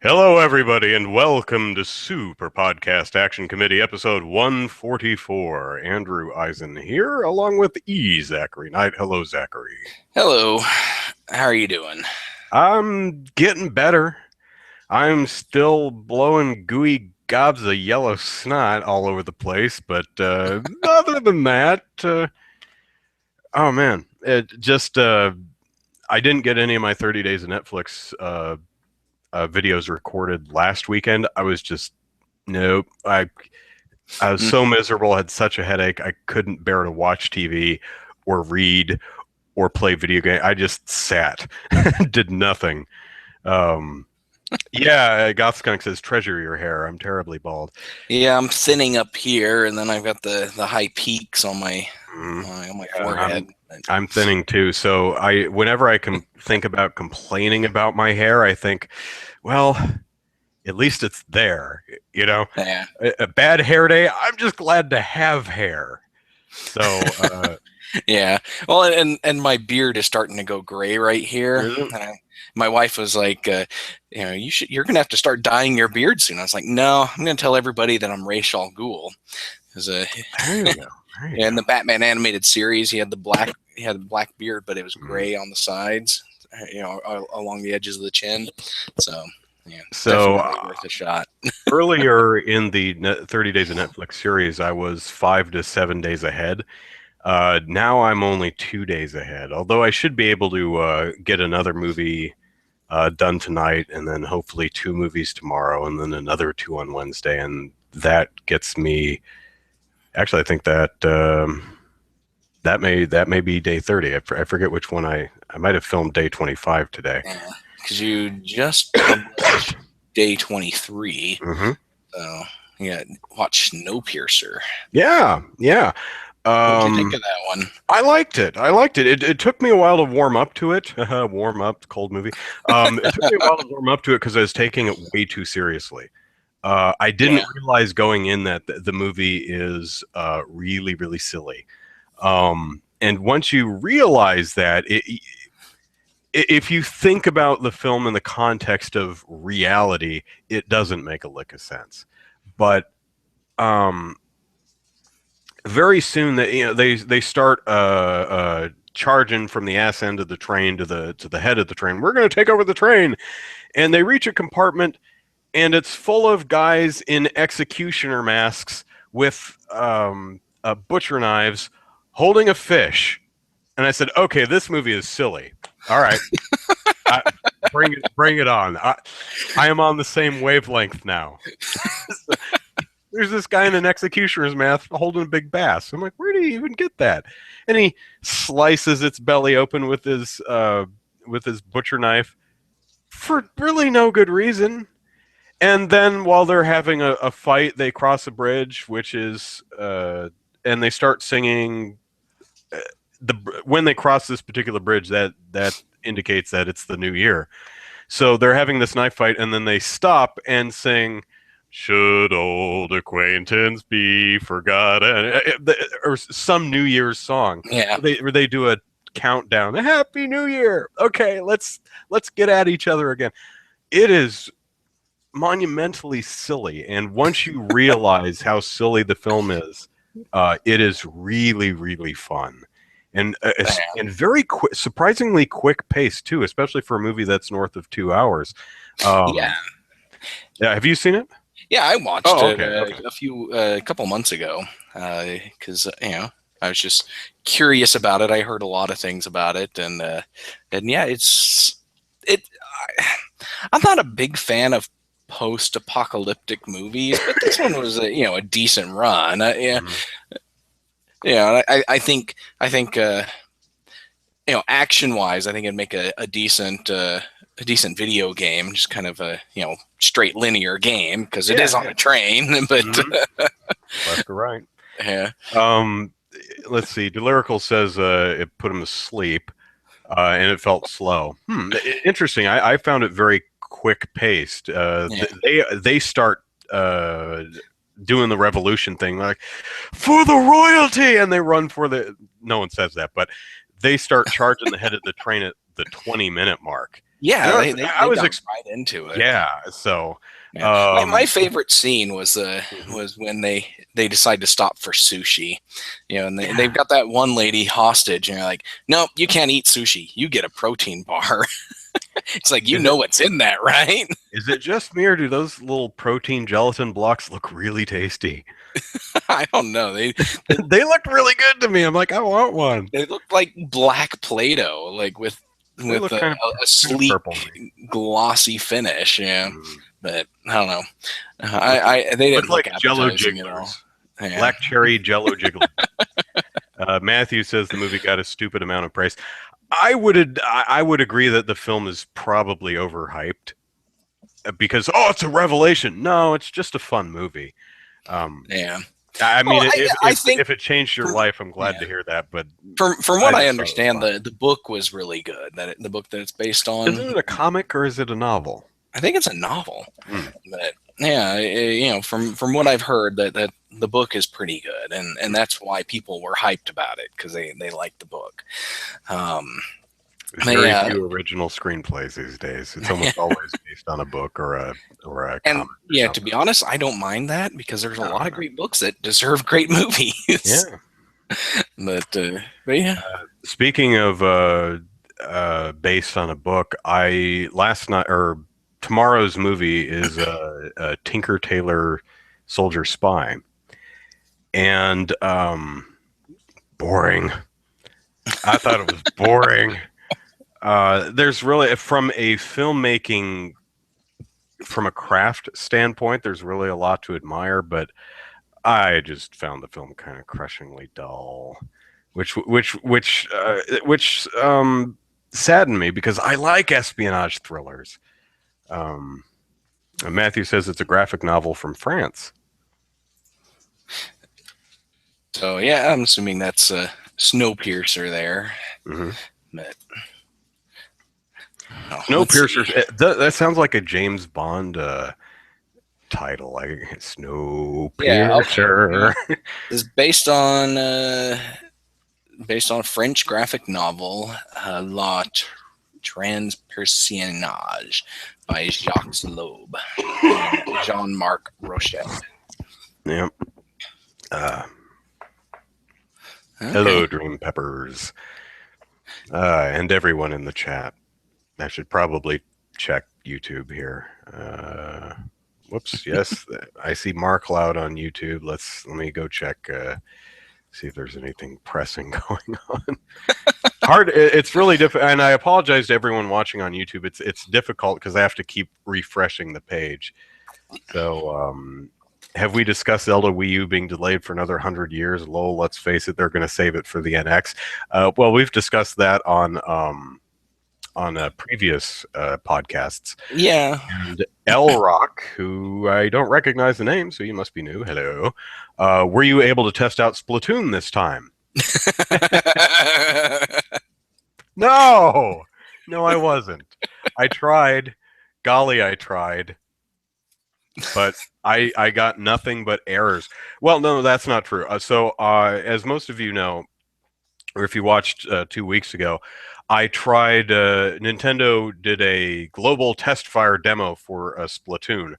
Hello, everybody, and welcome to Super Podcast Action Committee, episode 144. Andrew Eisen here, along with Zachary Knight. Hello, Zachary. Hello. How are you doing? I'm getting better. I'm still blowing gooey gobs of yellow snot all over the place, but other than that, oh man, I didn't get any of my 30 days of Netflix videos recorded last weekend. I was just nope. I was so miserable. Had such a headache. I couldn't bear to watch TV or read or play video game. I just sat, did nothing. Yeah, Goth Skunk says, "Treasure your hair." I'm terribly bald. Yeah, I'm thinning up here, and then I've got the high peaks on my forehead. I'm thinning too. So whenever I can think about complaining about my hair, I think, well, at least it's there. You know, Yeah. a bad hair day. I'm just glad to have hair. So. Yeah. Well, and my beard is starting to go gray right here. My wife was like, you're gonna have to start dyeing your beard soon. I was like, no, I'm gonna tell everybody that I'm Ra's al Ghul. There you go. In the Batman animated series, he had the black beard, but it was gray on the sides, along the edges of the chin. So yeah, so worth a shot. Earlier in the 30 Days of Netflix series, I was 5 to 7 days ahead. Now I'm only 2 days ahead, although I should be able to get another movie done tonight, and then hopefully 2 movies tomorrow, and then another 2 on Wednesday, and that gets me. Actually, I think that may be day 30. I forget which one. I might have filmed day 25 today. Yeah, because you just published day 23. Mm-hmm. So yeah, watch Snowpiercer. Yeah. What did you think of that one? I liked it. It took me a while to warm up to it. Warm up, cold movie. It took me a while to warm up to it because I was taking it way too seriously. I didn't realize going in that the movie is really, really silly. And once you realize that, if you think about the film in the context of reality, it doesn't make a lick of sense. But very soon, they start charging from the ass end of the train to the head of the train. We're going to take over the train, and they reach a compartment, and it's full of guys in executioner masks with butcher knives, holding a fish. And I said, "Okay, this movie is silly. All right, bring it on. I am on the same wavelength now." There's this guy in an executioner's mask holding a big bass. I'm like, where did he even get that? And he slices its belly open with his butcher knife for really no good reason. And then while they're having a fight, they cross a bridge, which is and they start singing. When they cross this particular bridge, that indicates that it's the new year. So they're having this knife fight, and then they stop and sing, "Should old acquaintance be forgotten," or some New Year's song. Yeah, they do a countdown. Happy New Year. Okay, let's get at each other again. It is monumentally silly, and once you realize how silly the film is, it is really, really fun, and very quick, surprisingly quick pace too, especially for a movie that's north of 2 hours. Yeah, have you seen it? Yeah, I watched it a couple months ago because I was just curious about it. I heard a lot of things about it, and yeah, I'm not a big fan of post-apocalyptic movies, but this one was a decent run. I think action-wise, I think it'd make a decent video game, just kind of a straight linear game, because it is on a train. But left to right. Yeah. Let's see. Delirical says it put him to sleep, and it felt slow. Interesting. I found it very quick paced. They start doing the revolution thing, like, for the royalty, and they run for the. No one says that, but they start charging the head of the train at the 20-minute mark. Yeah, And they got right into it. yeah. So, Yeah. My favorite scene was when they decide to stop for sushi, and they've got that one lady hostage, and they're like, "No, you can't eat sushi. You get a protein bar." It's like, what's in that, right? Is it just me, or do those little protein gelatin blocks look really tasty? I don't know. They They looked really good to me. I'm like, I want one. they look like black Play-Doh, like with They look a kind of sleek, purple. glossy finish. Yeah, but I don't know. They Look didn't look like Jello appetizing at all. jigglers. Yeah. Black cherry Jello jigglers. Matthew says the movie got a stupid amount of praise. I would agree that the film is probably overhyped because it's a revelation. No, it's just a fun movie. Yeah. I mean, Well, I think if it changed your life, I'm glad to hear that. But from what I understand, the book was really good. The book that it's based on. Is it a comic or is it a novel? I think it's a novel. But yeah, from what I've heard, that the book is pretty good, and that's why people were hyped about it, because they liked the book. Very few original screenplays these days. It's almost always based on a book or a comic. Yeah, to be honest, I don't mind that, because there's a lot of great books that deserve great movies. Yeah. But yeah. Speaking of based on a book, tomorrow's movie is a Tinker Tailor Soldier Spy, and boring. I thought it was boring. There's really, from a craft standpoint, there's really a lot to admire, but I just found the film kind of crushingly dull, which saddened me because I like espionage thrillers. Matthew says it's a graphic novel from France. So yeah, I'm assuming that's Snowpiercer there. Mm-hmm. But Snowpiercer. That sounds like a James Bond title, like Snowpiercer. Yeah, it's based on a French graphic novel, La Transpersonnage by Jacques Loeb and Jean-Marc Rochette. Yep. Okay. Hello, Dream Peppers, and everyone in the chat. I should probably check YouTube here. Whoops. Yes, I see Mark Loud on YouTube. Let me go check. See if there's anything pressing going on. Hard. It's really difficult, and I apologize to everyone watching on YouTube. It's difficult because I have to keep refreshing the page. So, have we discussed Zelda Wii U being delayed for another 100 years? Lol. Let's face it, they're going to save it for the NX. Well, we've discussed that on previous podcasts. Yeah. And L Rock, who I don't recognize the name, so you must be new. Hello. Were you able to test out Splatoon this time? No, I wasn't. I tried. Golly, I tried. But I got nothing but errors. Well, no, that's not true. So as most of you know, or if you watched 2 weeks ago, I tried. Nintendo did a global test fire demo for Splatoon,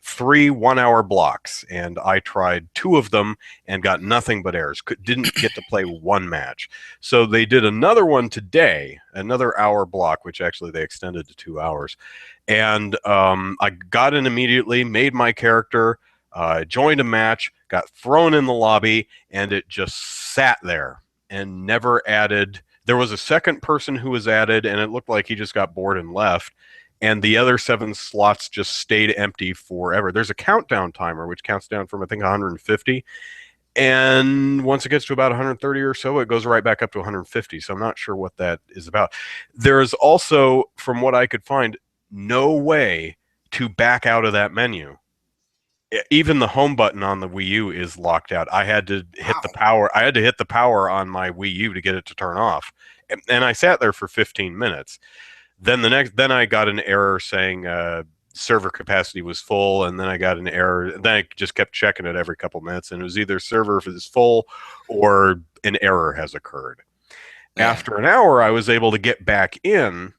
3 1-hour blocks, and I tried 2 of them and got nothing but errors. Didn't get to play one match. So they did another one today, another hour block, which actually they extended to 2 hours. And I got in immediately, made my character, joined a match, got thrown in the lobby, and it just sat there and never added. There was a second person who was added, and it looked like he just got bored and left. And the other 7 slots just stayed empty forever. There's a countdown timer, which counts down from, I think, 150. And once it gets to about 130 or so, it goes right back up to 150. So I'm not sure what that is about. There's also, from what I could find, no way to back out of that menu. Even the home button on the Wii U is locked out. I had to hit the power. I had to hit the power on my Wii U to get it to turn off. And I sat there for 15 minutes. Then then I got an error saying server capacity was full, and then I got an error. Then I just kept checking it every couple minutes, and it was either server is full or an error has occurred. Yeah. After an hour, I was able to get back in,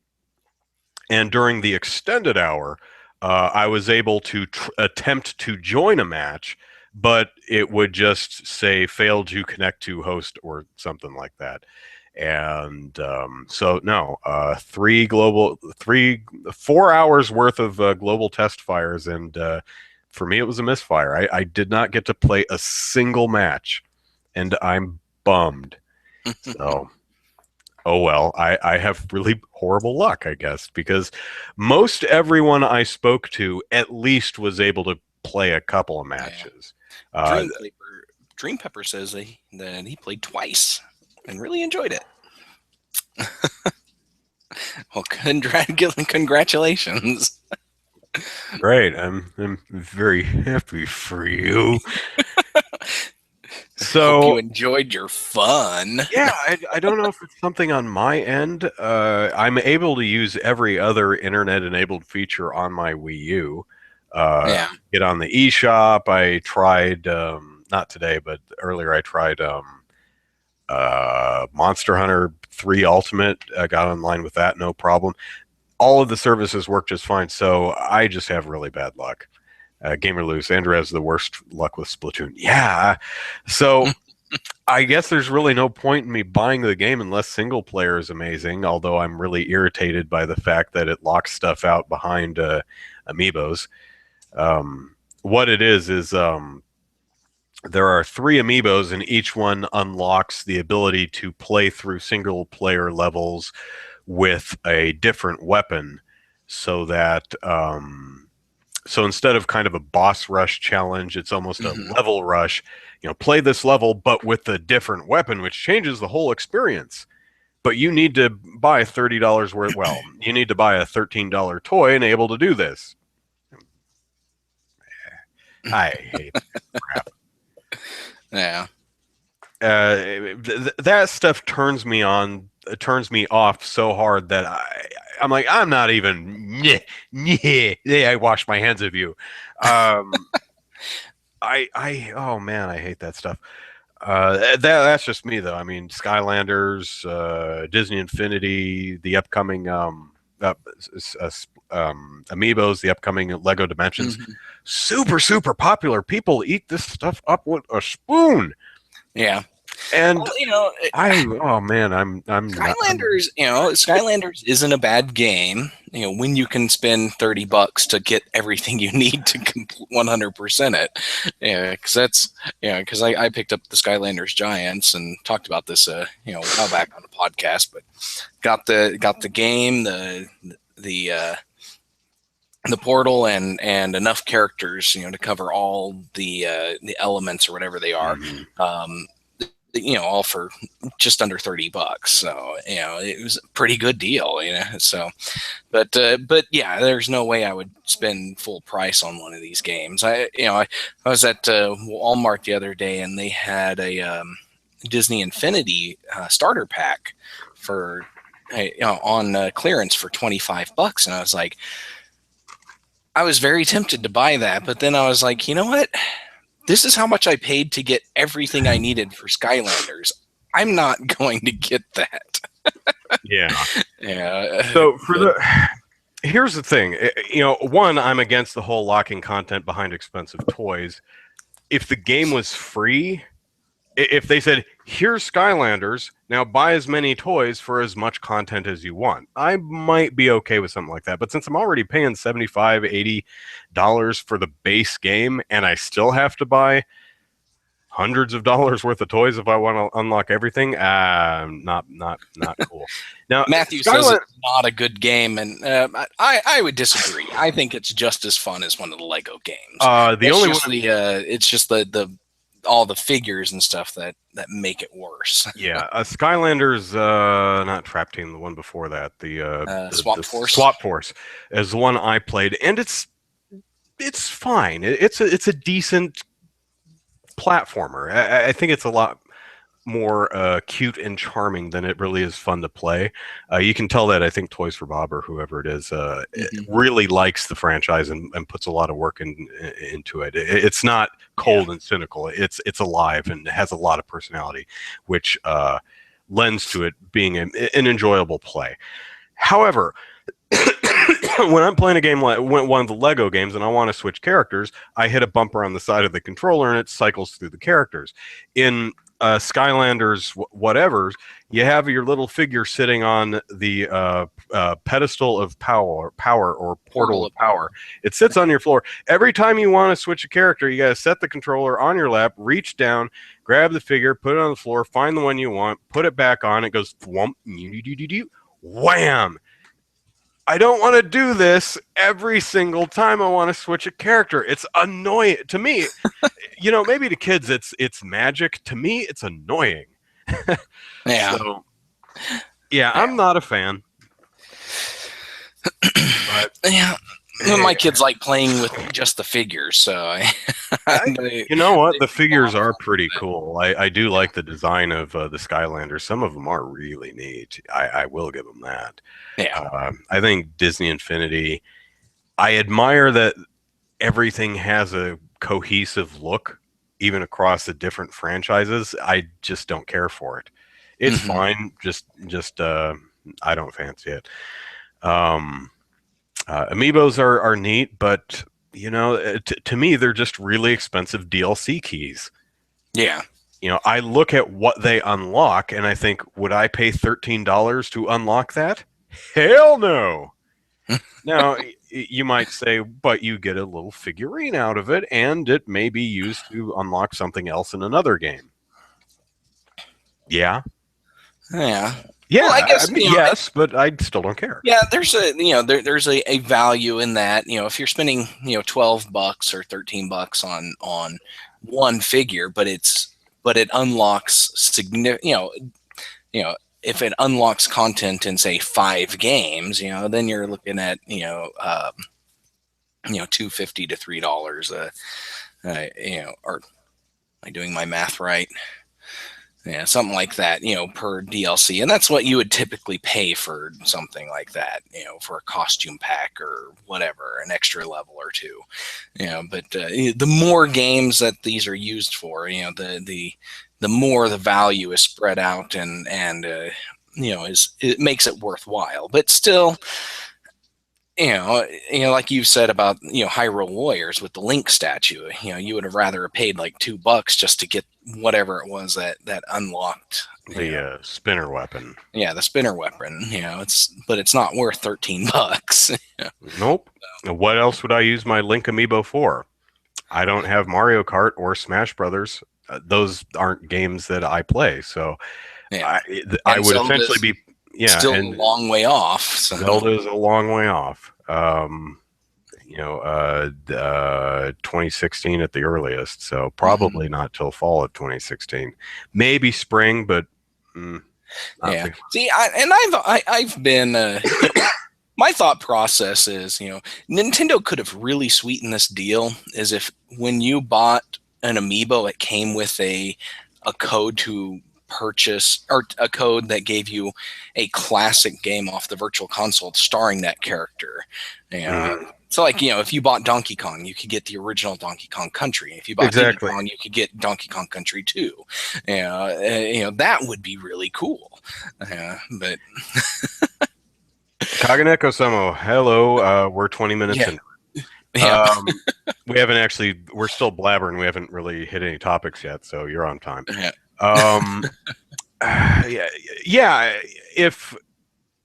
and during the extended hour, I was able to attempt to join a match, but it would just say failed to connect to host or something like that. And so no, 4 hours worth of global test fires, and for me it was a misfire. I did not get to play a single match, and I'm bummed. So oh well, I have really horrible luck, I guess, because most everyone I spoke to at least was able to play a couple of matches. Yeah. Dream Pepper says that he played twice and really enjoyed it. Well, congratulations. Great, I'm very happy for you. Hope you So enjoyed your fun. yeah, I don't know if it's something on my end. I'm able to use every other internet-enabled feature on my Wii U. Yeah. Get on the eShop. I tried, not today, but earlier I tried Monster Hunter 3 Ultimate. I got online with that, no problem. All of the services work just fine, so I just have really bad luck. Gamer Loose, Andrew has the worst luck with Splatoon. Yeah, so I guess there's really no point in me buying the game unless single player is amazing, although I'm really irritated by the fact that it locks stuff out behind amiibos. What it is there are 3 amiibos, and each one unlocks the ability to play through single player levels with a different weapon, so that so instead of kind of a boss rush challenge, it's almost a level rush. Play this level but with a different weapon, which changes the whole experience. But you need to buy $30 worth. Well, you need to buy a $13 toy and able to do this. I hate crap. Yeah. That stuff turns me on. Turns me off so hard that I'm like, I'm not even. I wash my hands of you. Oh man, I hate that stuff. That's just me though. I mean, Skylanders, Disney Infinity, the upcoming amiibos, the upcoming Lego Dimensions, super popular. People eat this stuff up with a spoon. Yeah. And well, oh man, I'm Skylanders. Skylanders isn't a bad game. When you can spend $30 to get everything you need to 100% it. Yeah, because that's because I picked up the Skylanders Giants and talked about this a while back on the podcast, but got the game, the portal and enough characters to cover all the elements or whatever they are. All for just under $30. So, it was a pretty good deal, so, but yeah, there's no way I would spend full price on one of these games. I was at Walmart the other day and they had a Disney Infinity starter pack for, on clearance for $25. And I was like, I was very tempted to buy that, but then I was like, you know what? This is how much I paid to get everything I needed for Skylanders. I'm not going to get that. Yeah. Yeah. So here's the thing. One, I'm against the whole locking content behind expensive toys. If the game was free, if they said, here's Skylanders, now buy as many toys for as much content as you want, I might be okay with something like that. But since I'm already paying $75, $80 for the base game, and I still have to buy hundreds of dollars worth of toys if I want to unlock everything, not cool. Now, Matthew says it's not a good game, and I would disagree. I think it's just as fun as one of the Lego games. It's just the all the figures and stuff that make it worse. Yeah, Skylanders, not Trap Team, the one before that, the Swap Force. Swap Force is the one I played, and it's fine. It's a decent platformer. I think it's a lot more cute and charming than it really is fun to play. You can tell that I think Toys for Bob or whoever it is it really likes the franchise and puts a lot of work into it. It's not cold and cynical. It's alive and it has a lot of personality, which lends to it being an enjoyable play. However, when I'm playing a game like one of the Lego games and I want to switch characters, I hit a bumper on the side of the controller and it cycles through the characters. In Skylanders, whatever, you have your little figure sitting on the pedestal of power or portal of power. It sits on your floor. Every time you want to switch a character, you got to set the controller on your lap, reach down, grab the figure, put it on the floor, find the one you want, put it back on. It goes thwomp, wham. I don't want to do this every single time I want to switch a character. It's annoying to me. Maybe to kids it's magic. To me, it's annoying. Yeah. So, yeah, I'm not a fan. But, yeah. My kids like playing with just the figures, so you know what? The figures are pretty cool. I do like the design of the Skylanders. Some of them are really neat. I will give them that. Yeah. I think Disney Infinity, I admire that everything has a cohesive look, even across the different franchises. I just don't care for it. It's fine. Just I don't fancy it. Amiibos are neat, but to me, they're just really expensive DLC keys. Yeah. I look at what they unlock and I think, would I pay $13 to unlock that? Hell no. Now, you might say, but you get a little figurine out of it, and it may be used to unlock something else in another game. Yeah. Yeah. Yeah, well, I guess yes, but I still don't care. Yeah, there's there's a value in that. If you're spending $12 or $13 on one figure, but it unlocks significant. If it unlocks content in say 5 games, then you're looking at $2.50 to $3. Or am I doing my math right? Yeah, something like that, per DLC. And that's what you would typically pay for something like that, for a costume pack or whatever, an extra level or two. But the more games that these are used for, the more the value is spread out and it makes it worthwhile. But still, like you said about Hyrule Warriors with the Link statue, you would have rather paid like $2 just to get whatever it was that unlocked the spinner weapon. Yeah, the spinner weapon. But it's not worth $13. Nope. What else would I use my Link amiibo for? I don't have Mario Kart or Smash Brothers. Those aren't games that I play, so I would Zelda's essentially be still a long way off. So. Zelda is a long way off. 2016 at the earliest, so probably not till fall of 2016. Maybe spring, but yeah. See, I've been. My thought process is, Nintendo could have really sweetened this deal. Is if when you bought an amiibo, it came with a code to purchase, or a code that gave you a classic game off the virtual console starring that character. So like, if you bought Donkey Kong, you could get the original Donkey Kong Country. If you bought Donkey Kong, you could get Donkey Kong Country 2. That would be really cool. But Kaganeko Samo, hello. We're 20 minutes in. Yeah. We haven't actually, we're still blabbering. We haven't really hit any topics yet, so you're on time. Yeah.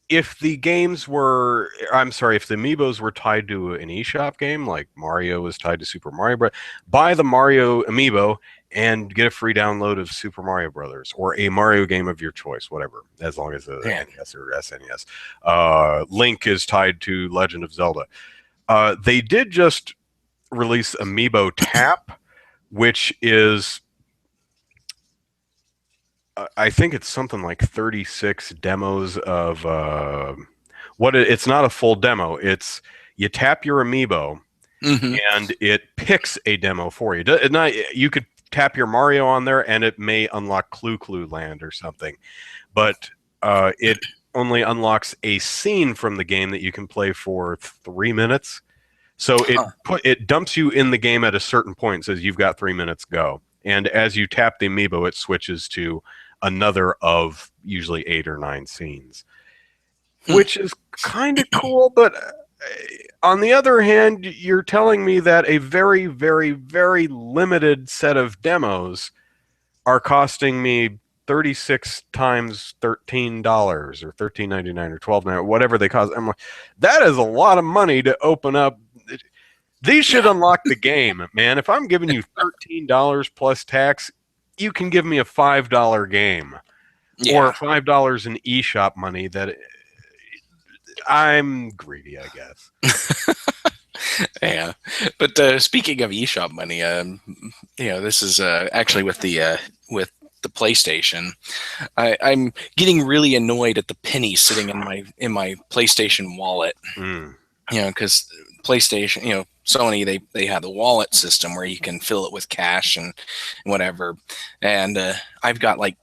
If the games were, if the amiibos were tied to an eShop game, like Mario was tied to Super Mario Bros., buy the Mario amiibo and get a free download of Super Mario Brothers or a Mario game of your choice, whatever, as long as it's NES or SNES. Link is tied to Legend of Zelda. They did just release Amiibo Tap, which is, I think it's something like 36 demos of it's not a full demo. It's you tap your amiibo and it picks a demo for you. You could tap your Mario on there and it may unlock Clue Land or something, but it only unlocks a scene from the game that you can play for 3 minutes. So it dumps you in the game at a certain point, says you've got 3 minutes, go. And as you tap the amiibo, it switches to another of usually 8 or 9 scenes, Hmm. which is kind of cool. But on the other hand, you're telling me that a very, very, very limited set of demos are costing me 36 times $13 or $13.99 or $12.99, whatever they cost. I'm like, that is a lot of money to open up. These should Yeah. unlock the game, man. If I'm giving you $13 plus tax, you can give me a $5 game or Yeah. $5 in eShop money. That I'm greedy, I guess. Yeah. But speaking of eShop money, this is actually with the PlayStation. I'm getting really annoyed at the pennies sitting in my PlayStation wallet. Mm. Because PlayStation, Sony, they have the wallet system where you can fill it with cash and whatever. And I've got like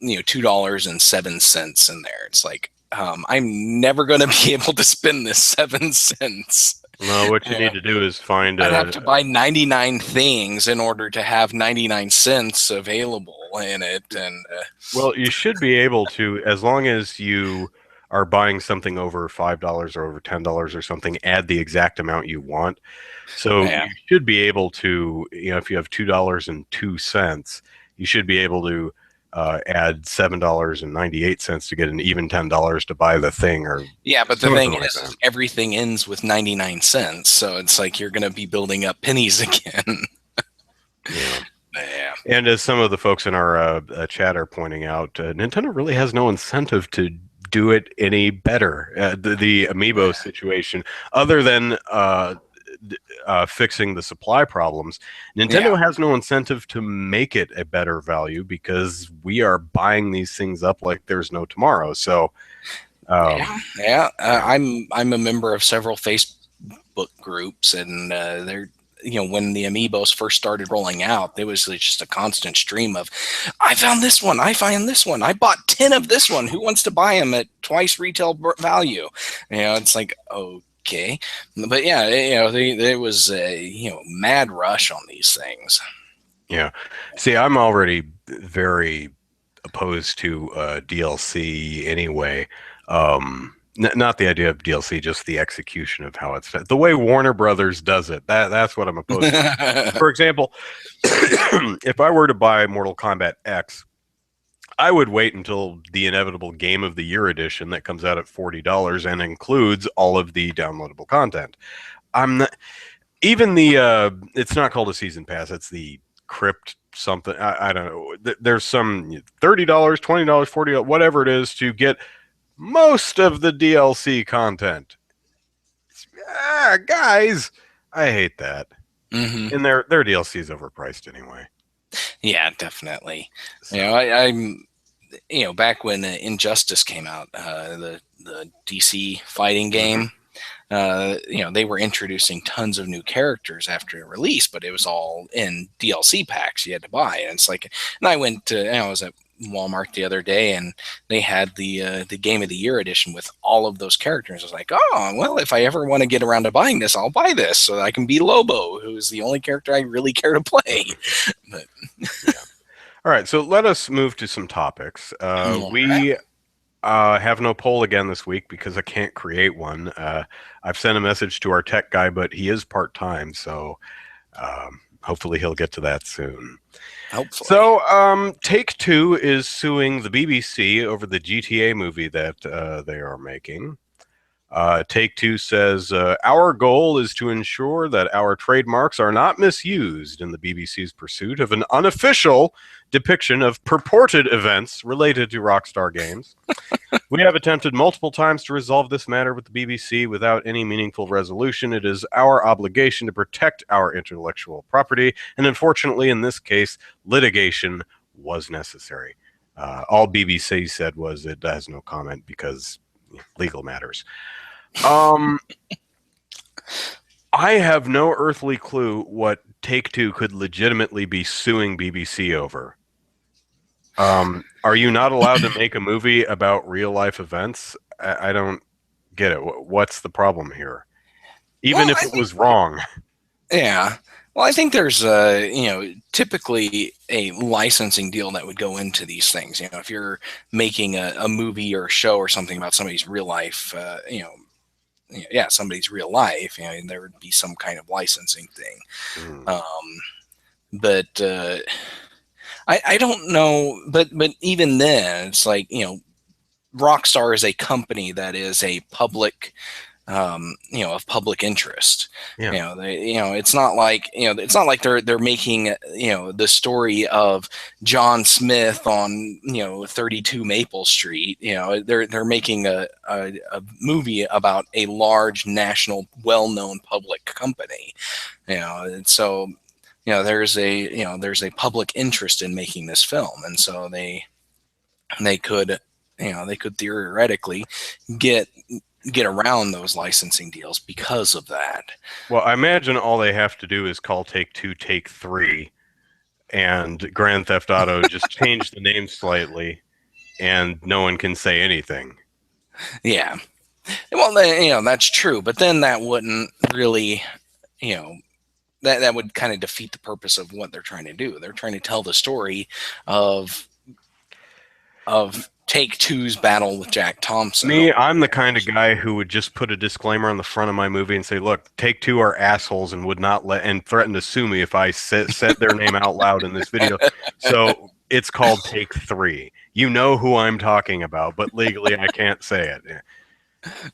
$2.07 in there. It's like I'm never going to be able to spend this 7 cents. No, what you You need know, to do is find I'd have to a. buy 99 things in order to have 99 cents available in it. And Well, you should be able to, as long as you are buying something over $5 or over $10 or something, add the exact amount you want. So yeah, you should be able to, if you have $2.02, you should be able to add $7.98 to get an even $10 to buy the thing or yeah. But the something thing like is that. everything ends with 99 cents. So it's like you're going to be building up pennies again. Yeah. Yeah. And as some of the folks in our chat are pointing out, Nintendo really has no incentive to do it any better. The amiibo situation, other than fixing the supply problems, Yeah. Nintendo has no incentive to make it a better value because we are buying these things up like there's no tomorrow. So, Yeah. Yeah. yeah. I'm a member of several Facebook groups, and they're when the amiibos first started rolling out, there was just a constant stream of, I found this one, I find this one, I bought 10 of this one. Who wants to buy them at twice retail value? It's like, okay, but yeah, there was a mad rush on these things. Yeah. See, I'm already very opposed to DLC anyway. Not the idea of DLC, just the execution of how it's done. The way Warner Brothers does it. That's what I'm opposed to. For example, if I were to buy Mortal Kombat X, I would wait until the inevitable Game of the Year edition that comes out at $40 and includes all of the downloadable content. I'm not even the it's not called a season pass, it's the crypt something. I don't know. There's some $30, $20, $40, whatever it is to get most of the DLC content. Guys, I hate that. Hmm. And their DLC is overpriced anyway. Yeah, definitely. So, I'm back when Injustice came out, the DC fighting mhm. game. They were introducing tons of new characters after release, but it was all in DLC packs you had to buy. And it's like, and I went to, I was at Walmart the other day, and they had the Game of the Year edition with all of those characters. I was like, oh well, if I ever want to get around to buying this, I'll buy this so that I can be Lobo, who is the only character I really care to play. But Yeah. All right, so let us move to some topics. all right. We have no poll again this week because I can't create one. I've sent a message to our tech guy, but he is part time, so hopefully he'll get to that soon. Hopefully. So, Take-Two is suing the BBC over the GTA movie that they are making. Take-Two says, our goal is to ensure that our trademarks are not misused in the BBC's pursuit of an unofficial depiction of purported events related to Rockstar games. We have attempted multiple times to resolve this matter with the BBC without any meaningful resolution. It is our obligation to protect our intellectual property, and unfortunately, in this case, litigation was necessary. All BBC said was it has no comment because legal matters. I have no earthly clue what Take-Two could legitimately be suing BBC over. Are you not allowed to make a movie about real life events? I don't get it. What's the problem here? Even Well, if I it think, was wrong. yeah. Well, I think there's typically a licensing deal that would go into these things. If you're making a movie or a show or something about somebody's real life, yeah, somebody's real life, there would be some kind of licensing thing. Mm. Um, but I don't know, but even then, it's like Rockstar is a company that is a public of public interest. Yeah. It's not like they're making the story of John Smith on 32 Maple Street. They're making a movie about a large national, well-known public company. And so there's a public interest in making this film, and so they could they could theoretically get around those licensing deals because of that. Well, I imagine all they have to do is call Take Two Take Three, and Grand Theft Auto just change the name slightly, and no one can say anything. Yeah. Well, that's true, but then that wouldn't really, you know, that would kind of defeat the purpose of what they're trying to do. They're trying to tell the story of Take Two's battle with Jack Thompson. Me, I'm the kind of guy who would just put a disclaimer on the front of my movie and say, "Look, Take Two are assholes and would not let and threaten to sue me if I said their name out loud in this video." So it's called Take Three. You know who I'm talking about, but legally I can't say it.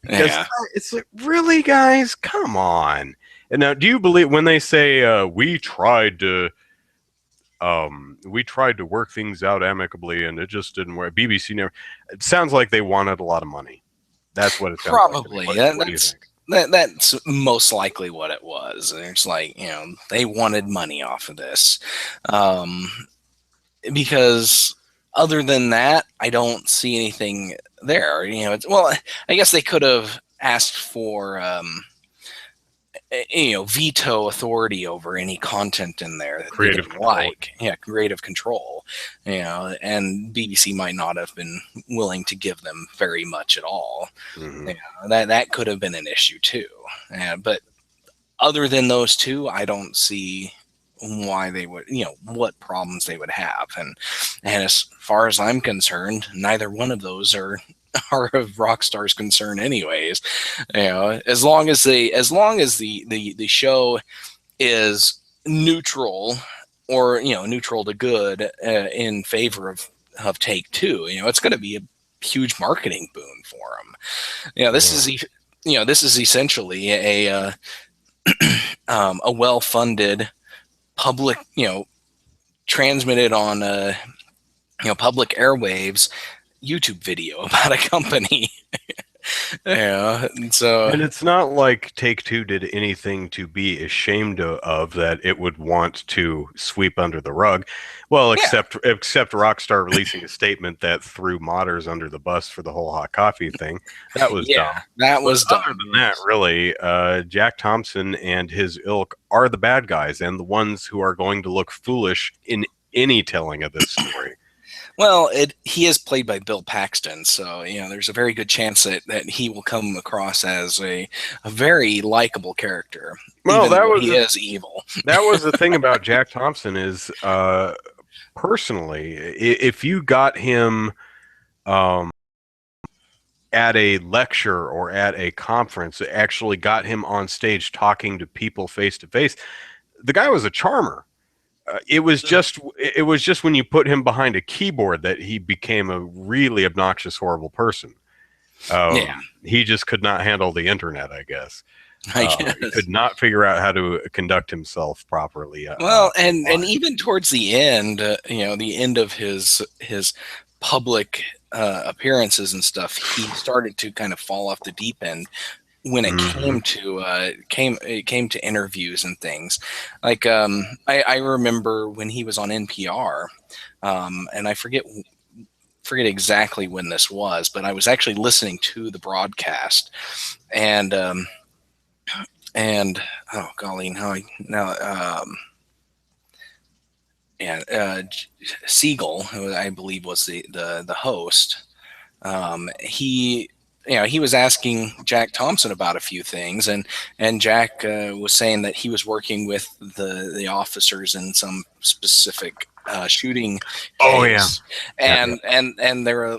Because it's like, really, guys, come on. And now, do you believe when they say we tried to work things out amicably and it just didn't work? BBC never. It sounds like they wanted a lot of money. That's what it sounds Probably. like. What do you think? That's most likely what it was. It's like, they wanted money off of this. Because other than that, I don't see anything there. I guess they could have asked for veto authority over any content in there that Creative they didn't control. like. Yeah, creative control. And BBC might not have been willing to give them very much at all. Mm-hmm. That could have been an issue too. But other than those two, I don't see why they would, what problems they would have. And as far as I'm concerned, neither one of those are of Rockstar's concern anyways. As long as the show is neutral, or neutral to good, in favor of Take Two, it's going to be a huge marketing boon for them. This is essentially a well-funded public, transmitted on public airwaves YouTube video about a company. And it's not like Take Two did anything to be ashamed of that it would want to sweep under the rug. Well, except Rockstar releasing a statement that threw modders under the bus for the whole hot coffee thing. That was dumb. That was dumb. Other than that, really, Jack Thompson and his ilk are the bad guys and the ones who are going to look foolish in any telling of this story. Well, he is played by Bill Paxton, so there's a very good chance that he will come across as a very likable character. Well, he is evil. That was the thing about Jack Thompson is, personally, if you got him at a lecture or at a conference, actually got him on stage talking to people face to face, the guy was a charmer. It was just when you put him behind a keyboard that he became a really obnoxious, horrible person. He just could not handle the internet, I guess. He could not figure out how to conduct himself properly. And even towards the end, the end of his public appearances and stuff, he started to kind of fall off the deep end when it came to interviews and things. Like I remember when he was on NPR, and I forget exactly when this was, but I was actually listening to the broadcast, and oh golly, Siegel, who I believe was the host, he he was asking Jack Thompson about a few things, and Jack was saying that he was working with the officers in some specific shooting Oh yeah. case, and there were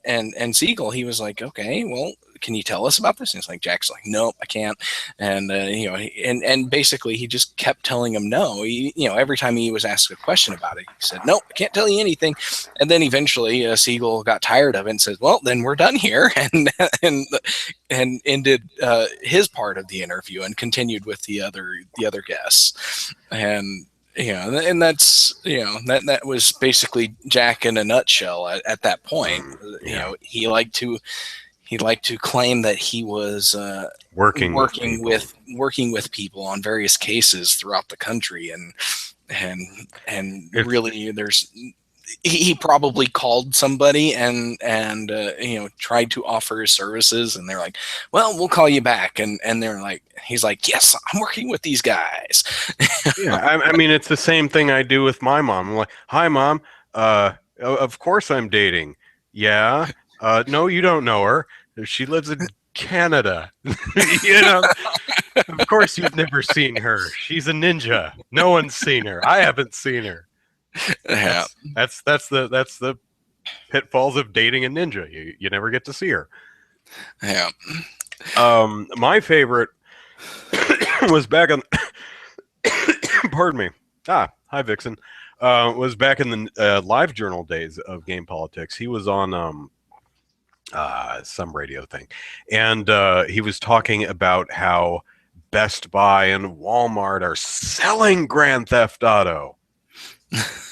and Siegel, he was like, okay, well, can you tell us about this? And it's like, Jack's like, nope, I can't. And and basically he just kept telling him no. Every time he was asked a question about it, he said, nope, I can't tell you anything. And then eventually Siegel got tired of it and said, well, then we're done here, and ended his part of the interview and continued with the other guests. And and that's that was basically Jack in a nutshell at that point. He liked to claim that he was working with people on various cases throughout the country, and really he probably called somebody and tried to offer his services, and they're like, well, we'll call you back, and they're like, he's like, yes, I'm working with these guys. Yeah, I mean, it's the same thing I do with my mom. I'm like, hi, Mom. Of course I'm dating. Yeah. No, you don't know her. She lives in Canada. Of course you've never seen her. She's a ninja. No one's seen her. I haven't seen her. Yeah. That's the pitfalls of dating a ninja. You never get to see her. Yeah. My favorite was back on. Pardon me. Hi, Vixen. Was back in the live journal days of Game Politics. He was on some radio thing, and he was talking about how Best Buy and Walmart are selling Grand Theft Auto,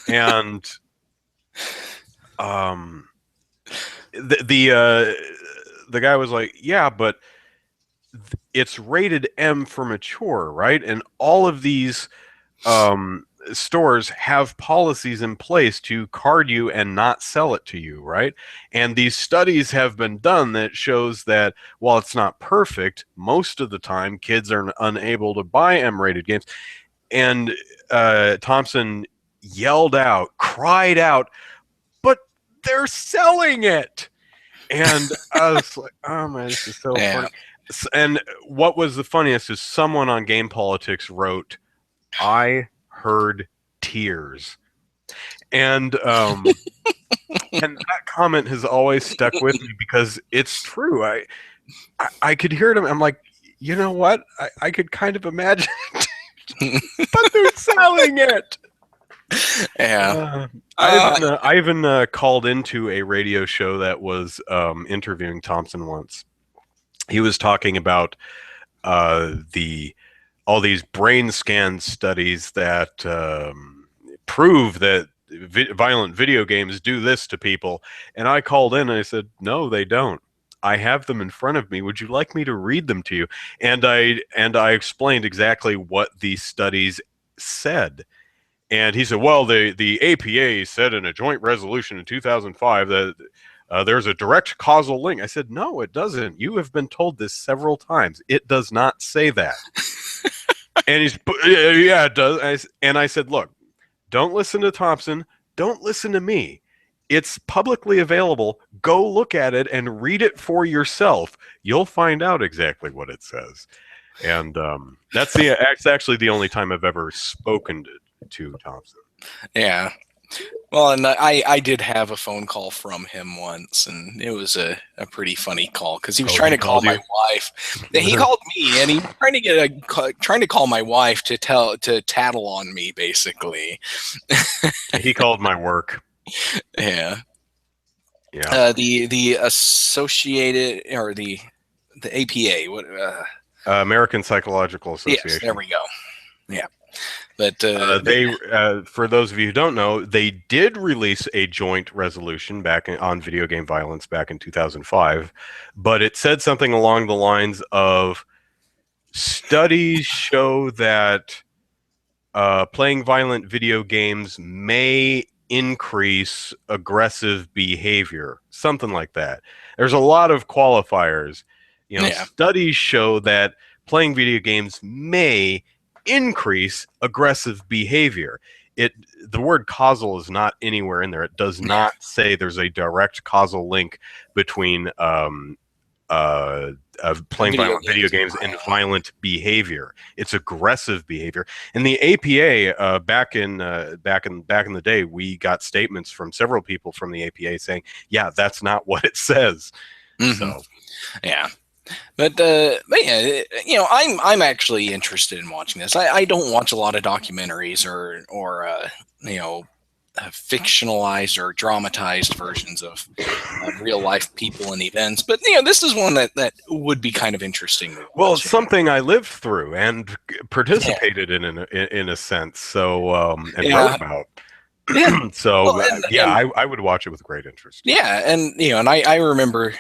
and the guy was like, yeah, but it's rated M for mature, right? And all of these stores have policies in place to card you and not sell it to you, right? And these studies have been done that shows that while it's not perfect, most of the time kids are unable to buy M-rated games. And Thompson cried out, but they're selling it. And I was like, oh man, this is so funny. And what was the funniest is someone on Game Politics wrote, I heard tears. And and that comment has always stuck with me because it's true. I could hear it. I'm like, you know what? I could kind of imagine it. But they're selling it. Yeah. I even called into a radio show that was interviewing Thompson once. He was talking about all these brain scan studies that prove that violent video games do this to people. And I called in and I said, no, they don't. I have them in front of me. Would you like me to read them to you? And I explained exactly what these studies said. And he said, well, the APA said in a joint resolution in 2005 that there's a direct causal link. I said, no, it doesn't. You have been told this several times. It does not say that. And he's, yeah, it does. And I said, look, don't listen to Thompson. Don't listen to me. It's publicly available. Go look at it and read it for yourself. You'll find out exactly what it says. And that's actually the only time I've ever spoken to Thompson. Yeah. Well, and I did have a phone call from him once, and it was a pretty funny call because he was trying to call my wife. He called me, and he was trying to call my wife to tattle on me, basically. He called my work. Yeah. Yeah. The Associated or the APA, what? American Psychological Association. Yes, there we go. Yeah. But they, for those of you who don't know, they did release a joint resolution back on video game violence back in 2005, but it said something along the lines of studies show that playing violent video games may increase aggressive behavior, something like that. There's a lot of qualifiers. Studies show that playing video games may increase aggressive behavior. The word causal is not anywhere in there. It does not say there's a direct causal link between of playing Video violent video games and violent behavior. It's aggressive behavior. And the APA, back in the day, we got statements from several people from the APA saying, "Yeah, that's not what it says." So, yeah. But yeah, I'm actually interested in watching this. I don't watch a lot of documentaries or fictionalized or dramatized versions of real life people and events. But this is one that would be kind of interesting. Well, it's something I lived through and participated in a sense. So and wrote about. Yeah. So Well, I would watch it with great interest. Yeah, and I remember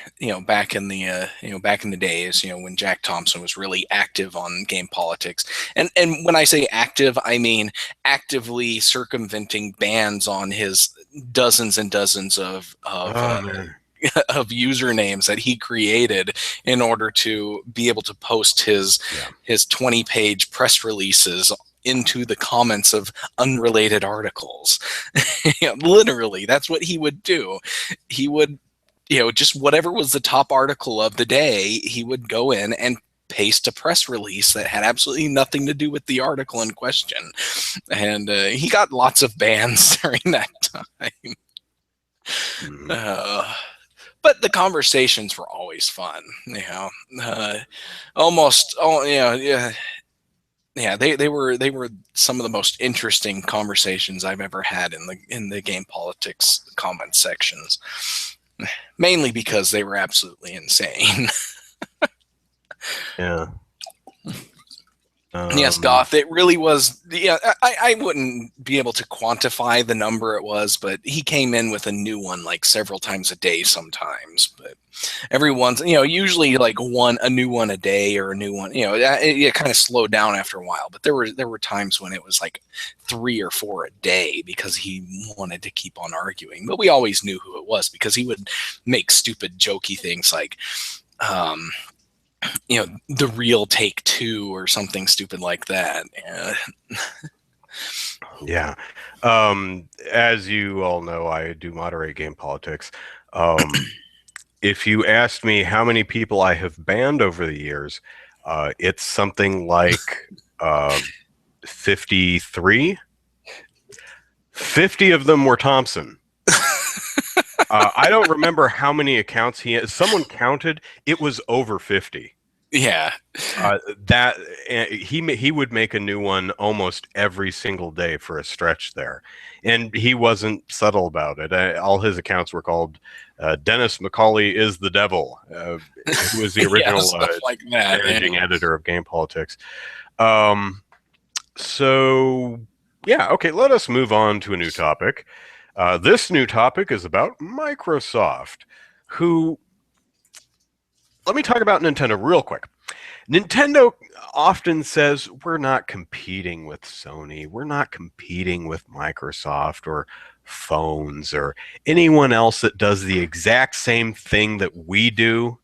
back in the days when Jack Thompson was really active on game politics, and when I say active, I mean actively circumventing bans on his dozens and dozens of of usernames that he created in order to be able to post his 20-page press releases into the comments of unrelated articles. Literally, that's what he would do. He would, just whatever was the top article of the day, he would go in and paste a press release that had absolutely nothing to do with the article in question. And he got lots of bans during that time. But the conversations were always fun, Yeah, they were some of the most interesting conversations I've ever had in the game politics comment sections. Mainly because they were absolutely insane. Yeah. Yes, Goth, it really was. Yeah, I wouldn't be able to quantify the number it was, but he came in with a new one like several times a day sometimes. But every once, usually like a new one a day or a new one. It kind of slowed down after a while. But there were times when it was like 3 or 4 a day because he wanted to keep on arguing. But we always knew who it was because he would make stupid, jokey things like. The real Take Two or something stupid like that. Yeah. As you all know, I do moderate game politics. If you asked me how many people I have banned over the years, it's something like 53. 50 of them were Thompson. I don't remember how many accounts he had. Someone counted. It was over 50. Yeah. That he would make a new one almost every single day for a stretch there, and he wasn't subtle about it. All his accounts were called Dennis McCauley is the Devil, who was the original managing editor of Game Politics. So yeah, okay. Let us move on to a new topic. This new topic is about Microsoft, who. Let me talk about Nintendo real quick. Nintendo often says we're not competing with Sony. We're not competing with Microsoft or phones or anyone else that does the exact same thing that we do.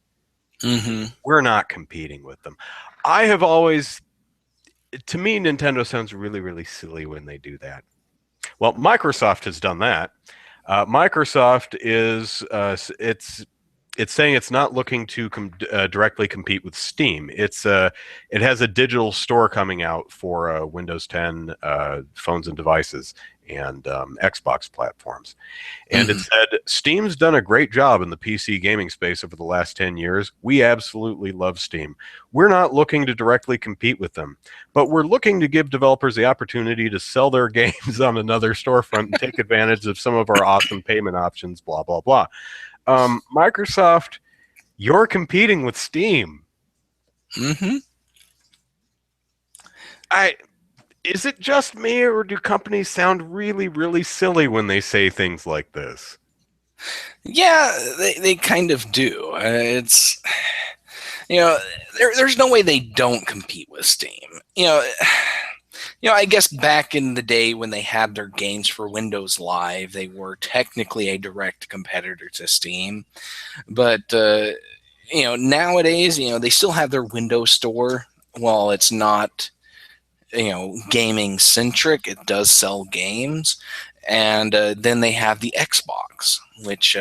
We're not competing with them. I have always, to me, Nintendo sounds really, really silly when they do that. Well, Microsoft has done that. Microsoft is, it's saying it's not looking to directly compete with Steam. It has a digital store coming out for Windows 10 phones and devices and Xbox platforms. And it said, Steam's done a great job in the PC gaming space over the last 10 years. We absolutely love Steam. We're not looking to directly compete with them, but we're looking to give developers the opportunity to sell their games on another storefront and take advantage of some of our awesome payment options, blah, blah, blah. Microsoft, you're competing with Steam. Is it just me, or do companies sound really, really silly when they say things like this? Yeah, they kind of do. It's there's no way they don't compete with Steam. I guess back in the day when they had their games for Windows Live, they were technically a direct competitor to Steam. But, nowadays, they still have their Windows Store. While it's not, gaming centric, it does sell games. And then they have the Xbox, which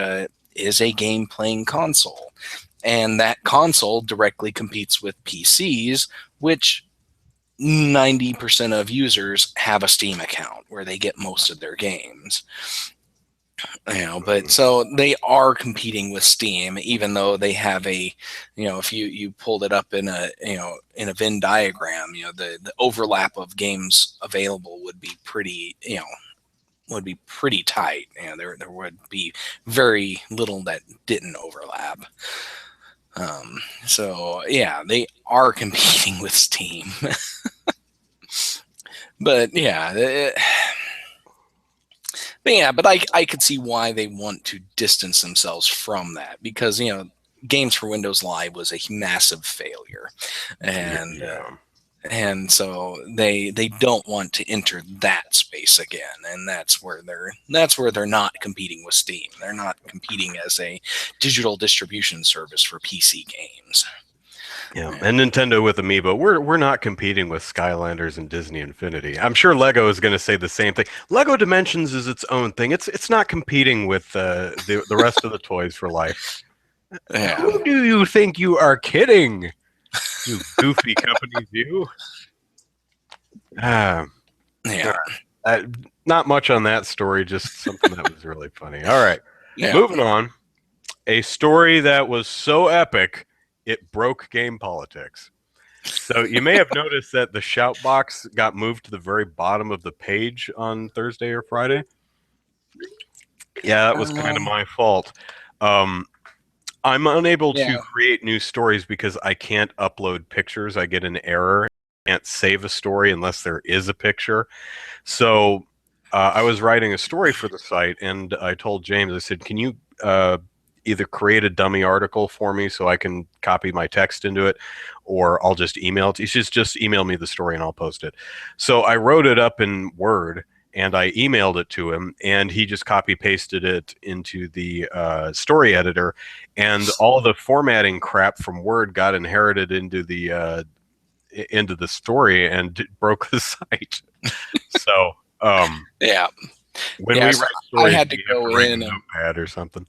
is a game playing console. and that console directly competes with PCs, which 90% of users have a Steam account where they get most of their games. But so they are competing with Steam, even though they have a, if you pulled it up in a, in a Venn diagram, the overlap of games available would be pretty, would be pretty tight. There would be very little that didn't overlap. So yeah, they are competing with Steam. But yeah, but I could see why they want to distance themselves from that, because Games for Windows Live was a massive failure, and and so they don't want to enter that space again, and that's where they're not competing with Steam. They're not competing as a digital distribution service for PC games. Yeah, and Nintendo with Amiibo. We're not competing with Skylanders and Disney Infinity. I'm sure Lego is going to say the same thing. Lego Dimensions is its own thing. It's not competing with the rest of the toys for life. Yeah. Who do you think you are kidding? You goofy companies, you. Yeah. Not much on that story. Just something that was really funny. All right, moving on. A story that was so epic it broke game politics. So you may have noticed that the shout box got moved to the very bottom of the page on Thursday or Friday. Yeah, that was kind of my fault. I'm unable to create new stories because I can't upload pictures. I get an error. I can't save a story unless there is a picture. So I was writing a story for the site, and I told James, I said, can you either create a dummy article for me so I can copy my text into it, or I'll just email it. He says, just email me the story and I'll post it. So I wrote it up in Word and I emailed it to him, and he just copy pasted it into the story editor, and all the formatting crap from Word got inherited into the story and broke the site. So when we write stories, I had to go in and Notepad or something.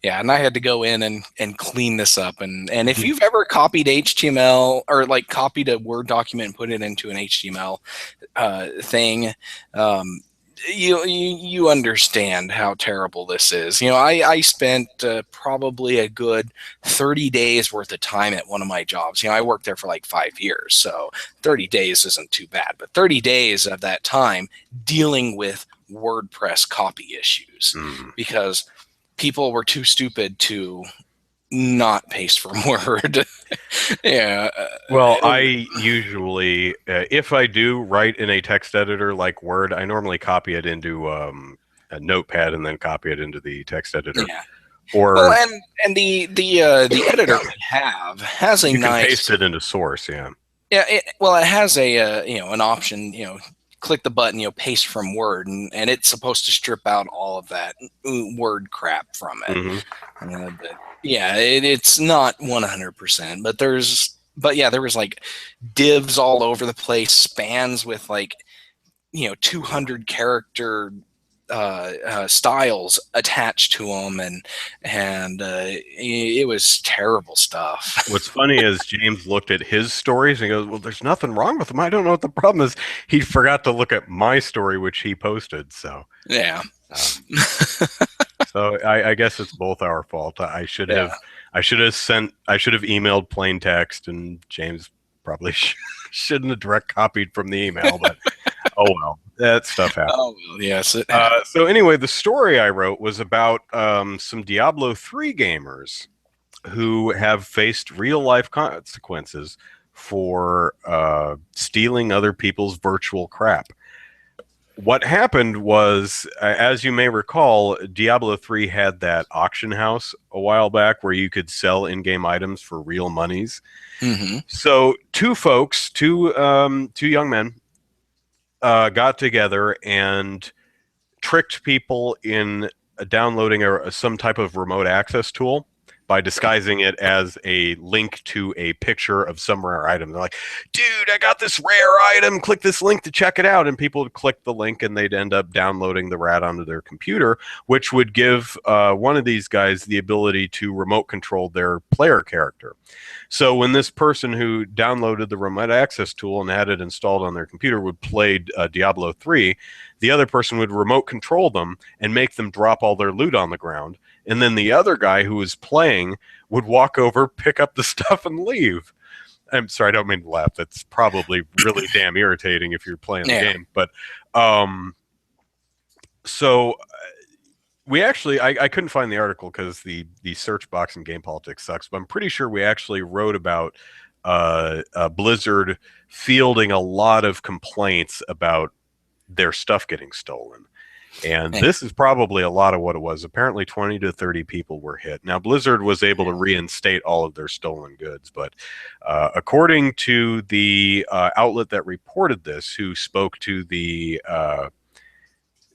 Yeah, and I had to go in and clean this up. And if you've ever copied HTML or like copied a Word document and put it into an HTML thing, you understand how terrible this is. I spent probably a good 30 days worth of time at one of my jobs. I worked there for like 5 years, so 30 days isn't too bad. But 30 days of that time dealing with WordPress copy issues because people were too stupid to not paste from Word. Well, I usually, if I do write in a text editor like Word, I normally copy it into a Notepad and then copy it into the text editor. Yeah. Or and the editor we have has a you nice can paste it into Source. Yeah. Yeah. It has a an option. Click the button, paste from Word, and it's supposed to strip out all of that Word crap from it. But yeah, it's not 100%, but there was like divs all over the place, spans with like 200 character styles attached to them, and it was terrible stuff. What's funny is James looked at his stories and he goes, well, there's nothing wrong with them. I don't know what the problem is. He forgot to look at my story, which he posted. So yeah. So I guess it's both our fault. I should have emailed plain text, and James probably shouldn't have direct copied from the email, but oh well, that stuff happens. Oh well, yes. So anyway, the story I wrote was about some Diablo III gamers who have faced real life consequences for stealing other people's virtual crap. What happened was, as you may recall, Diablo 3 had that auction house a while back where you could sell in-game items for real monies. So two young men, got together and tricked people in downloading some type of remote access tool by disguising it as a link to a picture of some rare item. They're like, dude, I got this rare item, click this link to check it out. And people would click the link and they'd end up downloading the rat onto their computer, which would give one of these guys the ability to remote control their player character. So when this person who downloaded the remote access tool and had it installed on their computer would play Diablo 3, the other person would remote control them and make them drop all their loot on the ground. And then the other guy who was playing would walk over, pick up the stuff, and leave. I'm sorry, I don't mean to laugh. That's probably really damn irritating if you're playing the game. But so we actually, I couldn't find the article because the search box in Game Politics sucks, but I'm pretty sure we actually wrote about Blizzard fielding a lot of complaints about their stuff getting stolen. And this is probably a lot of what it was. Apparently 20 to 30 people were hit. Now, Blizzard was able to reinstate all of their stolen goods, but according to the outlet that reported this, who spoke to the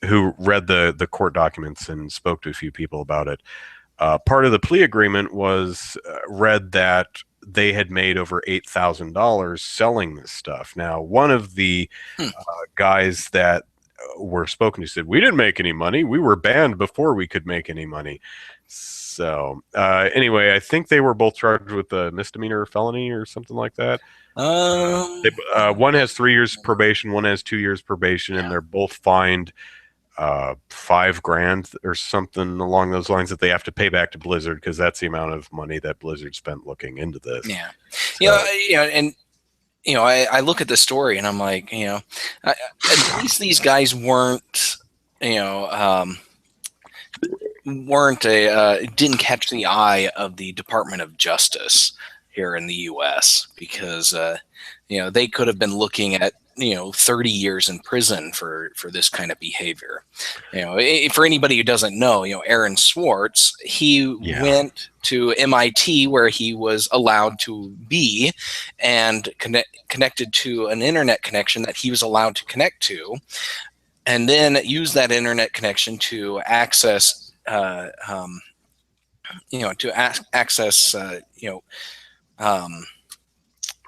who read the court documents and spoke to a few people about it, part of the plea agreement was read that they had made over $8,000 selling this stuff. Now, one of the guys that were spoken to said, we didn't make any money. We were banned before we could make any money. So anyway, I think they were both charged with a misdemeanor felony or something like that. One has 3 years probation, one has 2 years probation, and they're both fined $5,000 or something along those lines that they have to pay back to Blizzard, because that's the amount of money that Blizzard spent looking into this. Yeah. So, and I look at the story and I'm like, at least these guys weren't didn't catch the eye of the Department of Justice here in the U.S. because they could have been looking at 30 years in prison for this kind of behavior. For anybody who doesn't know, Aaron Swartz, he went to MIT where he was allowed to be and connected to an internet connection that he was allowed to connect to, and then use that internet connection to access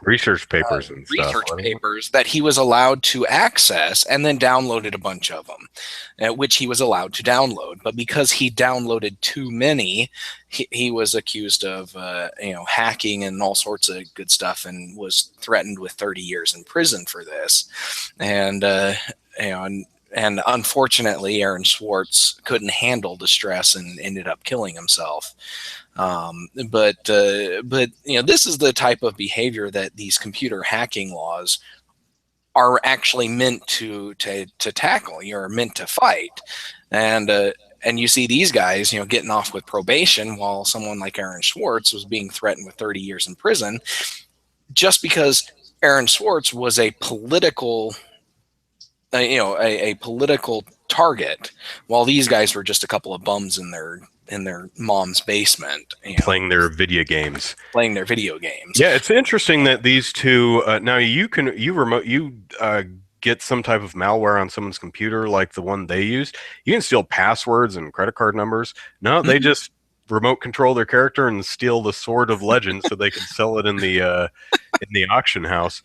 research papers and stuff. Research papers that he was allowed to access, and then downloaded a bunch of them, which he was allowed to download. But because he downloaded too many, he was accused of hacking and all sorts of good stuff, and was threatened with 30 years in prison for this. And and unfortunately, Aaron Swartz couldn't handle the stress and ended up killing himself. But this is the type of behavior that these computer hacking laws are actually meant to tackle. You're meant to fight, and you see these guys, getting off with probation, while someone like Aaron Swartz was being threatened with 30 years in prison, just because Aaron Swartz was a political. A political target, while these guys were just a couple of bums in their mom's basement, playing their video games. Yeah, it's interesting that these two. Now you get some type of malware on someone's computer, like the one they used. You can steal passwords and credit card numbers. No, they just remote control their character and steal the Sword of Legend so they can sell it in the auction house.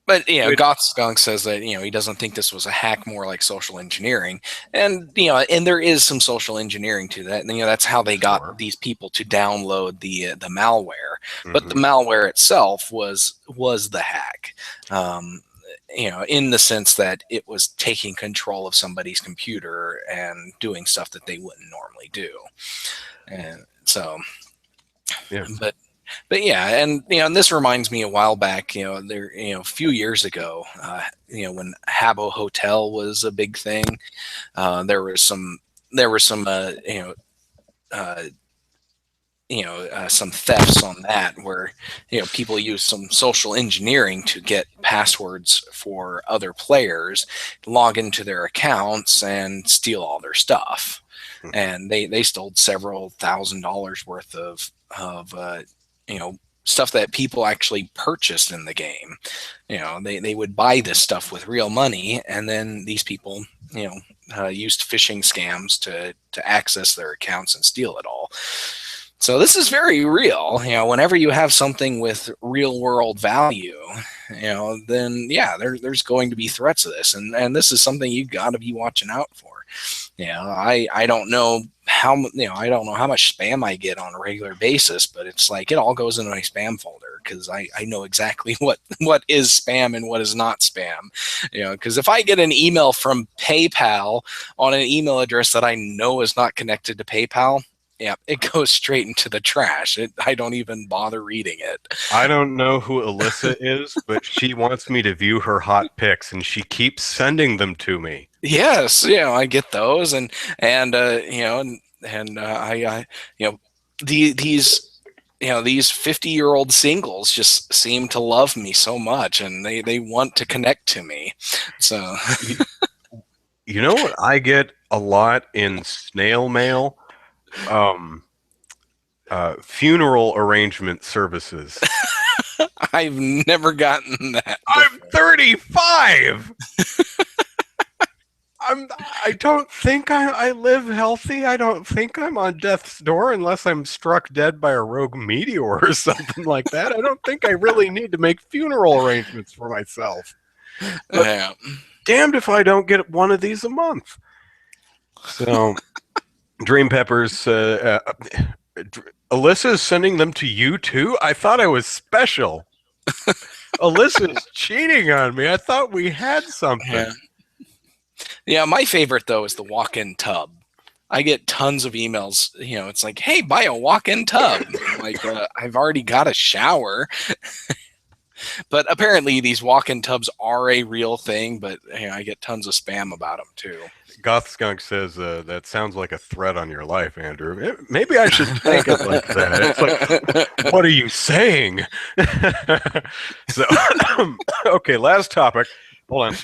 But Goth Skunk says that he doesn't think this was a hack, more like social engineering, and and there is some social engineering to that, and that's how they got these people to download the malware. But the malware itself was the hack, in the sense that it was taking control of somebody's computer and doing stuff that they wouldn't normally do, and so But yeah, and and this reminds me a while back, a few years ago, when Habbo Hotel was a big thing, there were some some thefts on that, where people use some social engineering to get passwords for other players, log into their accounts, and steal all their stuff. And they stole several $1,000s worth of stuff that people actually purchased in the game. They would buy this stuff with real money, and then these people, used phishing scams to access their accounts and steal it all. So this is very real. Whenever you have something with real world value, then yeah, there's going to be threats of this, and this is something you got to be watching out for. I don't know I don't know how much spam I get on a regular basis, but it's like it all goes into my spam folder because I know exactly what is spam and what is not spam. Because if I get an email from PayPal on an email address that I know is not connected to PayPal, yeah, it goes straight into the trash. I don't even bother reading it. I don't know who Alyssa is, but she wants me to view her hot pics, and she keeps sending them to me. Yes, I get those, and I these 50-year-old singles just seem to love me so much, and they want to connect to me. So You know what I get a lot in snail mail? Funeral arrangement services. I've never gotten that. I'm 35. I don't think I live healthy. I don't think I'm on death's door unless I'm struck dead by a rogue meteor or something like that. I don't think I really need to make funeral arrangements for myself. But Yeah. damned if I don't get one of these a month. So, Dream Peppers, Alyssa's sending them to you too? I thought I was special. Alyssa's cheating on me. I thought we had something. Yeah, my favorite though is the walk-in tub. I get tons of emails. It's like, hey, buy a walk-in tub. I'm like, I've already got a shower. But apparently these walk-in tubs are a real thing, but I get tons of spam about them too. Goth Skunk says, that sounds like a threat on your life, Andrew. Maybe I should take it like that. It's like, what are you saying? So, okay, last topic. Hold on.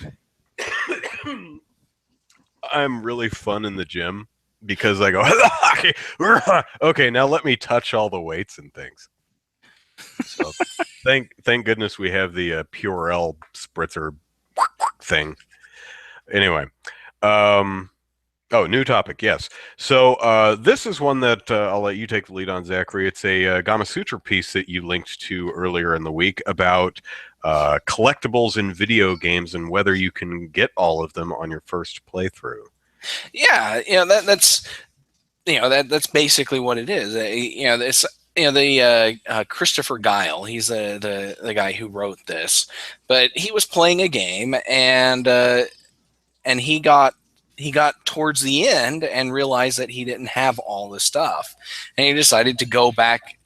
I'm really fun in the gym because I go, okay, now let me touch all the weights and things. So thank goodness we have the Purell spritzer thing. Anyway, new topic, yes. So this is one that I'll let you take the lead on, Zachary. It's a Gama Sutra piece that you linked to earlier in the week about collectibles in video games and whether you can get all of them on your first playthrough. Yeah, that's basically what it is. It's the Christopher Guile. He's the guy who wrote this, but he was playing a game and he got towards the end and realized that he didn't have all the stuff, and he decided to go back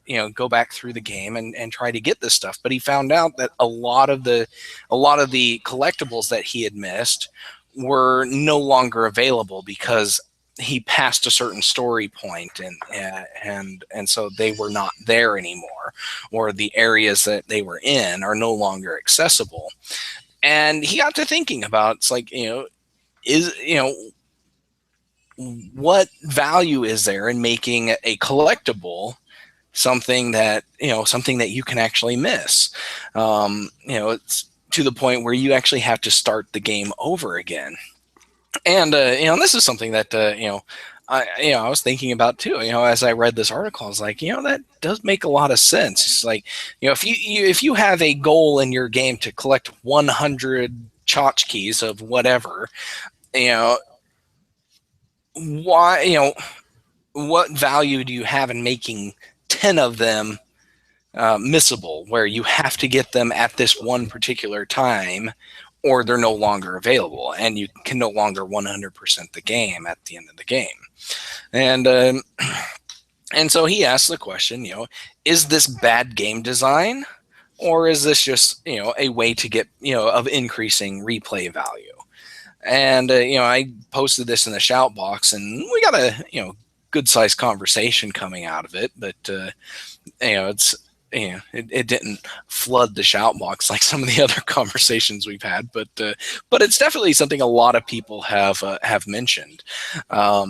through the game and try to get this stuff. But he found out that a lot of the collectibles that he had missed were no longer available because he passed a certain story point and so they were not there anymore, or the areas that they were in are no longer accessible. And he got to thinking about, it's like, what value is there in making a collectible something that you can actually miss? It's to the point where you actually have to start the game over again. And this is something that I was thinking about too. As I read this article, I was like, that does make a lot of sense. It's like, if you have a goal in your game to collect 100 tchotchkes of whatever, why, what value do you have in making 10 of them missable, where you have to get them at this one particular time, or they're no longer available, and you can no longer 100% the game at the end of the game. And so he asked the question, is this bad game design, or is this just a way to get of increasing replay value? And I posted this in the shout box, and we got a good sized conversation coming out of it. But it didn't flood the shout box like some of the other conversations we've had, but it's definitely something a lot of people have mentioned. As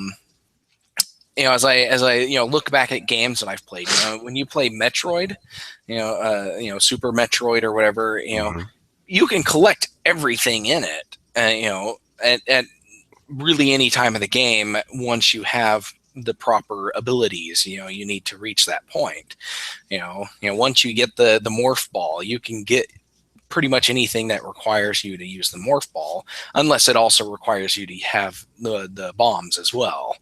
I look back at games that I've played, when you play Metroid, Super Metroid or whatever, you can collect everything in it, at really any time of the game once you have the proper abilities. You need to reach that point. Once you get the morph ball, you can get pretty much anything that requires you to use the morph ball, unless it also requires you to have the bombs as well.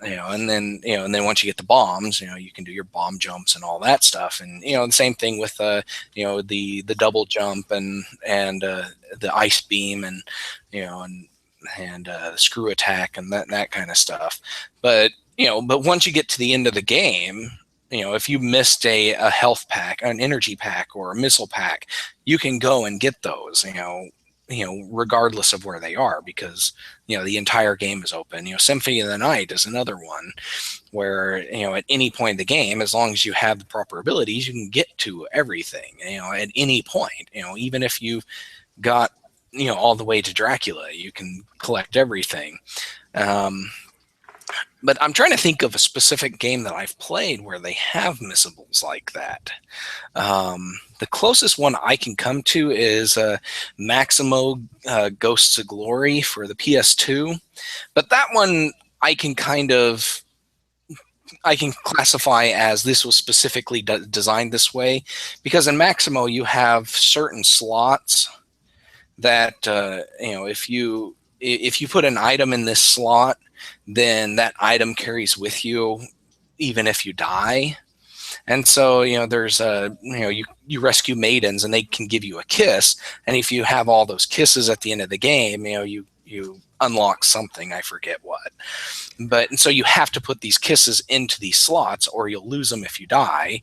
And then once you get the bombs, you can do your bomb jumps and all that stuff. And the same thing with the double jump and the ice beam and the screw attack and that kind of stuff. But once you get to the end of the game, if you missed a health pack, an energy pack, or a missile pack, you can go and get those, regardless of where they are, because, the entire game is open. Symphony of the Night is another one where, at any point in the game, as long as you have the proper abilities, you can get to everything, at any point, even if you got, all the way to Dracula, you can collect everything. But I'm trying to think of a specific game that I've played where they have missables like that. The closest one I can come to is Maximo Ghosts of Glory for the PS2. But that one I can classify as this was specifically designed this way, because in Maximo you have certain slots that if you put an item in this slot, then that item carries with you even if you die. And so there's you rescue maidens and they can give you a kiss, and if you have all those kisses at the end of the game, you unlock something, I forget what. But and so you have to put these kisses into these slots or you'll lose them if you die.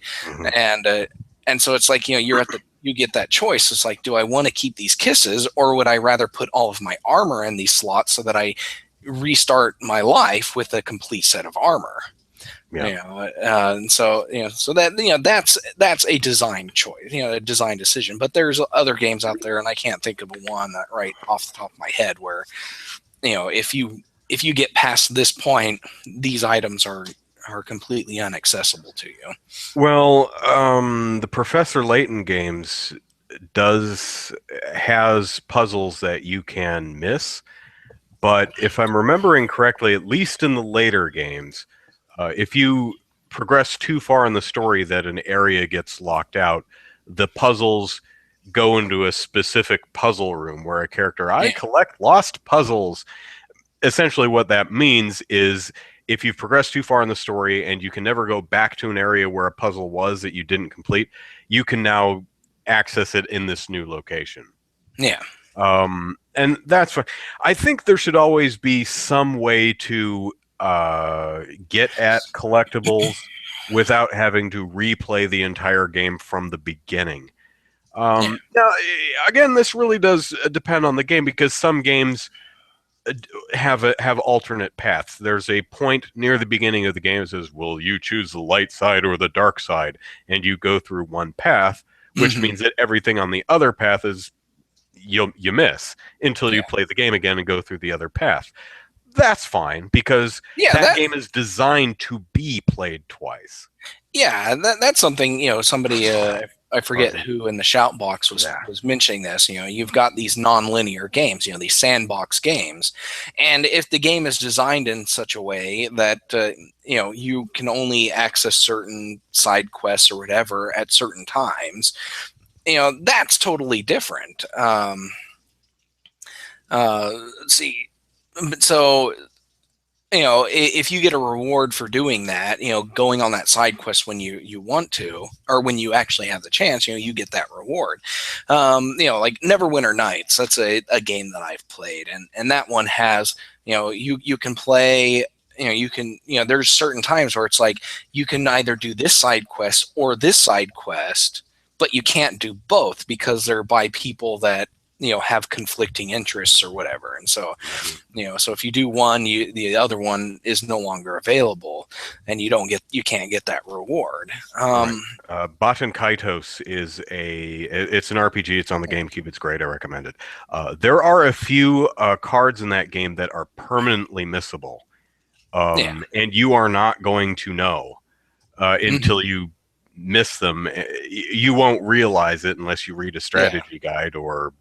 And so it's like you get that choice. It's like, do I want to keep these kisses, or would I rather put all of my armor in these slots so that I restart my life with a complete set of armor? And so that's a design choice, a design decision. But there's other games out there, and I can't think of one that right off the top of my head where if you get past this point, these items are completely inaccessible to you. Well, the Professor Layton games has puzzles that you can miss, but if I'm remembering correctly, at least in the later games, if you progress too far in the story that an area gets locked out, the puzzles go into a specific puzzle room where a character, I collect lost puzzles. Essentially what that means is if you've progressed too far in the story and you can never go back to an area where a puzzle was that you didn't complete, you can now access it in this new location. Yeah. And that's what I think. There should always be some way to get at collectibles without having to replay the entire game from the beginning. Now, again, this really does depend on the game, because some games have alternate paths. There's a point near the beginning of the game that says, will you choose the light side or the dark side? And you go through one path, which means that everything on the other path is you miss until you play the game again and go through the other path. That's fine, because that game is designed to be played twice. Yeah, that's something, somebody, I forget who in the shout box was mentioning this. You've got these non-linear games, these sandbox games. And if the game is designed in such a way that, you can only access certain side quests or whatever at certain times, that's totally different. See, so if you get a reward for doing that, going on that side quest when you want to, or when you actually have the chance, you get that reward. Like Neverwinter Nights, that's a game that I've played, and that one has, you can play, there's certain times where it's like you can either do this side quest or this side quest, but you can't do both because they're by people that have conflicting interests or whatever. And so, so if you do one, the other one is no longer available, and you can't get that reward. Baten Kaitos it's an RPG. It's on the GameCube. It's great. I recommend it. There are a few cards in that game that are permanently missable, and you are not going to know until you miss them. You won't realize it unless you read a strategy guide or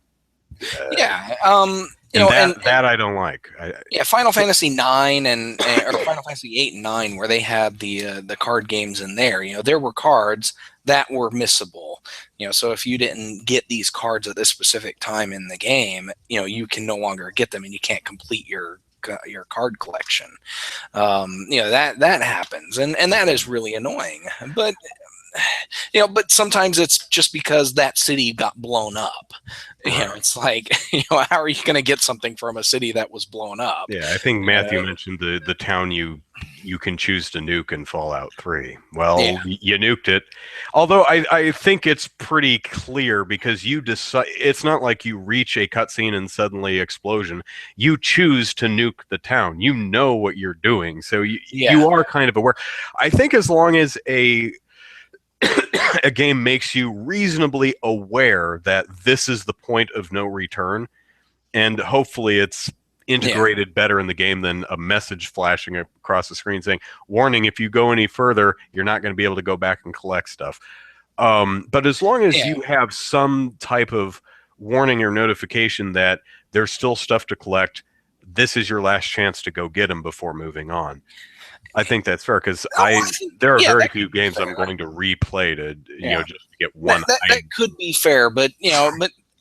And that I don't like. Yeah, Final Fantasy 9 or Final Fantasy 8 and 9, where they had the card games in there. There were cards that were missable. So if you didn't get these cards at this specific time in the game, you can no longer get them, and you can't complete your card collection. That happens, and that is really annoying. But but sometimes it's just because that city got blown up. Right. It's like, how are you going to get something from a city that was blown up? Yeah, I think Matthew mentioned the town you can choose to nuke in Fallout 3. Well, you nuked it. Although I think it's pretty clear because you decide. It's not like you reach a cutscene and suddenly explosion. You choose to nuke the town. You know what you're doing, so you are kind of aware. I think as long as a game makes you reasonably aware that this is the point of no return, and hopefully it's integrated better in the game than a message flashing across the screen saying, warning, if you go any further, you're not going to be able to go back and collect stuff. But as long as you have some type of warning or notification that there's still stuff to collect, this is your last chance to go get them before moving on. I think that's fair because there are very few games I'm going to replay to just to get one. That could be fair, but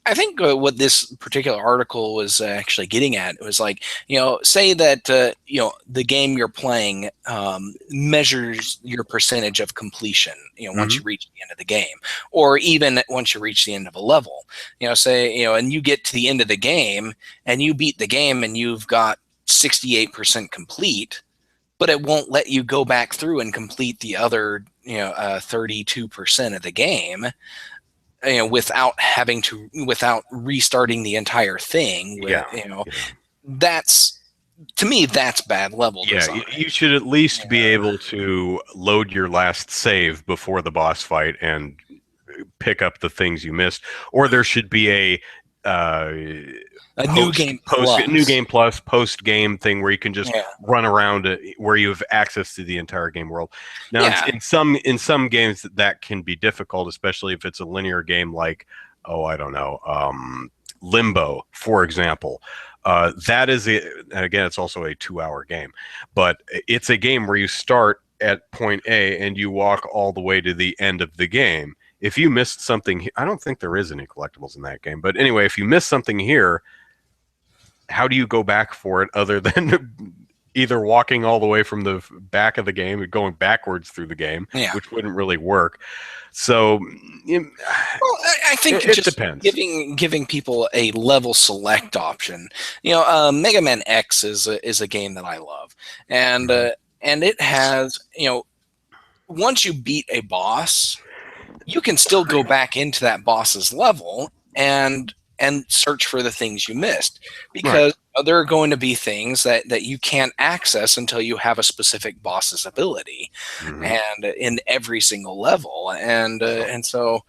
I think what this particular article was actually getting at was like, say that the game you're playing measures your percentage of completion. Once you reach the end of the game, or even once you reach the end of a level. Say and you get to the end of the game and you beat the game and you've got 68% complete. But it won't let you go back through and complete the other, 32% of the game, without restarting the entire thing. That's, to me, that's bad level design. You should at least be able to load your last save before the boss fight and pick up the things you missed, or there should be a New Game Plus post game thing where you can just run around where you have access to the entire game world. Now, in some games that can be difficult, especially if it's a linear game like Limbo, for example. That is again, it's also a 2-hour game, but it's a game where you start at point A and you walk all the way to the end of the game. If you missed something, I don't think there is any collectibles in that game. But anyway, if you missed something here, how do you go back for it other than either walking all the way from the back of the game and going backwards through the game, which wouldn't really work. So, I think it just depends. Giving people a level select option. Mega Man X is a game that I love, and it has once you beat a boss, you can still go back into that boss's level and search for the things you missed, because there are going to be things that you can't access until you have a specific boss's ability, and in every single level, and so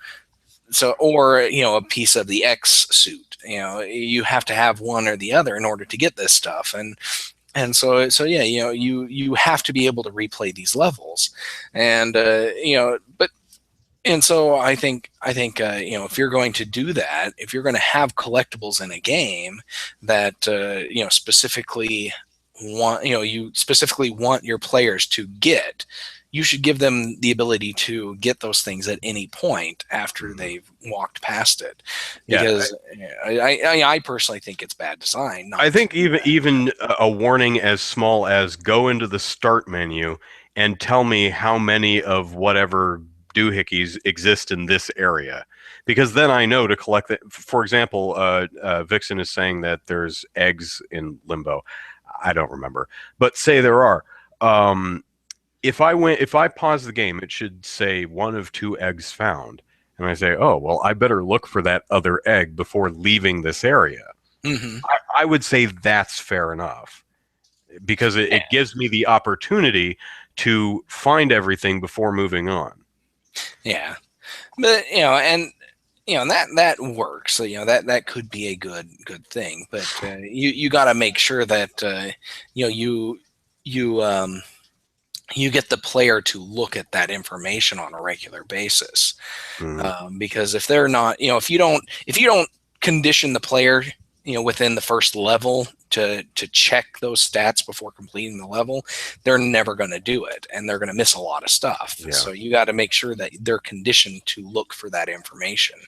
or a piece of the X suit. You have to have one or the other in order to get this stuff, and so you have to be able to replay these levels, and but. And so I think if you're going to do that, if you're going to have collectibles in a game that specifically want your players to get, you should give them the ability to get those things at any point after they've walked past it. Because I personally think it's bad design. I think even a warning as small as go into the start menu and tell me how many of whatever doohickeys exist in this area, because then I know to collect it. For example, Vixen is saying that there's eggs in Limbo. I don't remember, but say there are. If I pause the game, it should say 1 of 2 eggs found, and I say, oh well, I better look for that other egg before leaving this area. I would say that's fair enough, because it gives me the opportunity to find everything before moving on. Yeah, but and that works. So that could be a good thing. But you got to make sure that you get the player to look at that information on a regular basis, because if they're not, if you don't condition the player within the first level to check those stats before completing the level, they're never going to do it, and they're going to miss a lot of stuff. Yeah. So you got to make sure that they're conditioned to look for that information.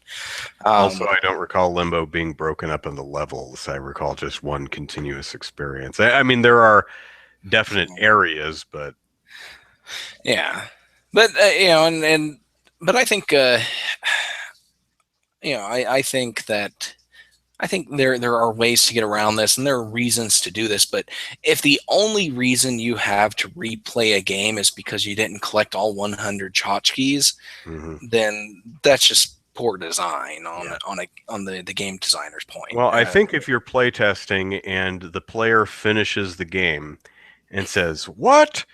Also, I don't recall Limbo being broken up into levels. I recall just one continuous experience. I mean, there are definite areas, but yeah, but but I think I think there are ways to get around this, and there are reasons to do this. But if the only reason you have to replay a game is because you didn't collect all 100 tchotchkes, then that's just poor design on the game designer's point. Well, I think if you're playtesting and the player finishes the game and says, "What?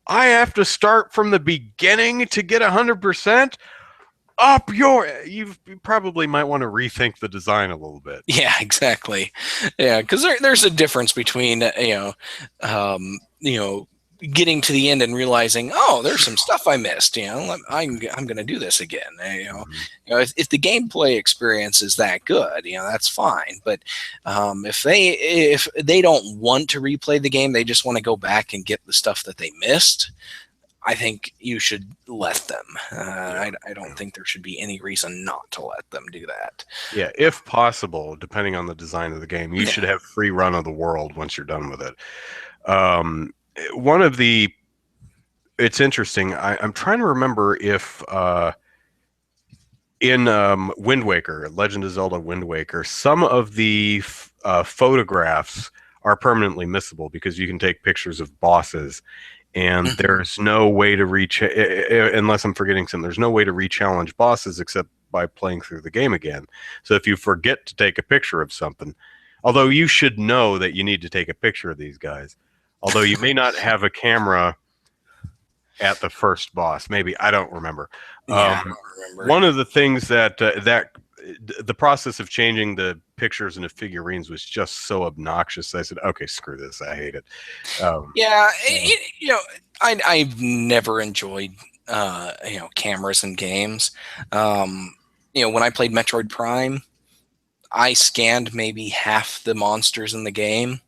I have to start from the beginning to get 100%?" You probably might want to rethink the design a little bit. Yeah, exactly. Yeah, because there's a difference between getting to the end and realizing, oh, there's some stuff I missed. I'm going to do this again. If the gameplay experience is that good, that's fine. But if they don't want to replay the game, they just want to go back and get the stuff that they missed, I think you should let them. I don't think there should be any reason not to let them do that. Yeah, if possible, depending on the design of the game, you should have free run of the world once you're done with it. It's interesting. I'm trying to remember if in Wind Waker, Legend of Zelda Wind Waker, some of the photographs are permanently missable because you can take pictures of bosses. And there's no way to unless I'm forgetting something, there's no way to re-challenge bosses except by playing through the game again. So if you forget to take a picture of something, although you should know that you need to take a picture of these guys, although you may not have a camera at the first boss, maybe, I don't remember. I don't remember. One of the things that the process of changing the pictures into figurines was just so obnoxious. I said, okay, screw this. I hate it. I've never enjoyed, cameras in games. When I played Metroid Prime, I scanned maybe half the monsters in the game,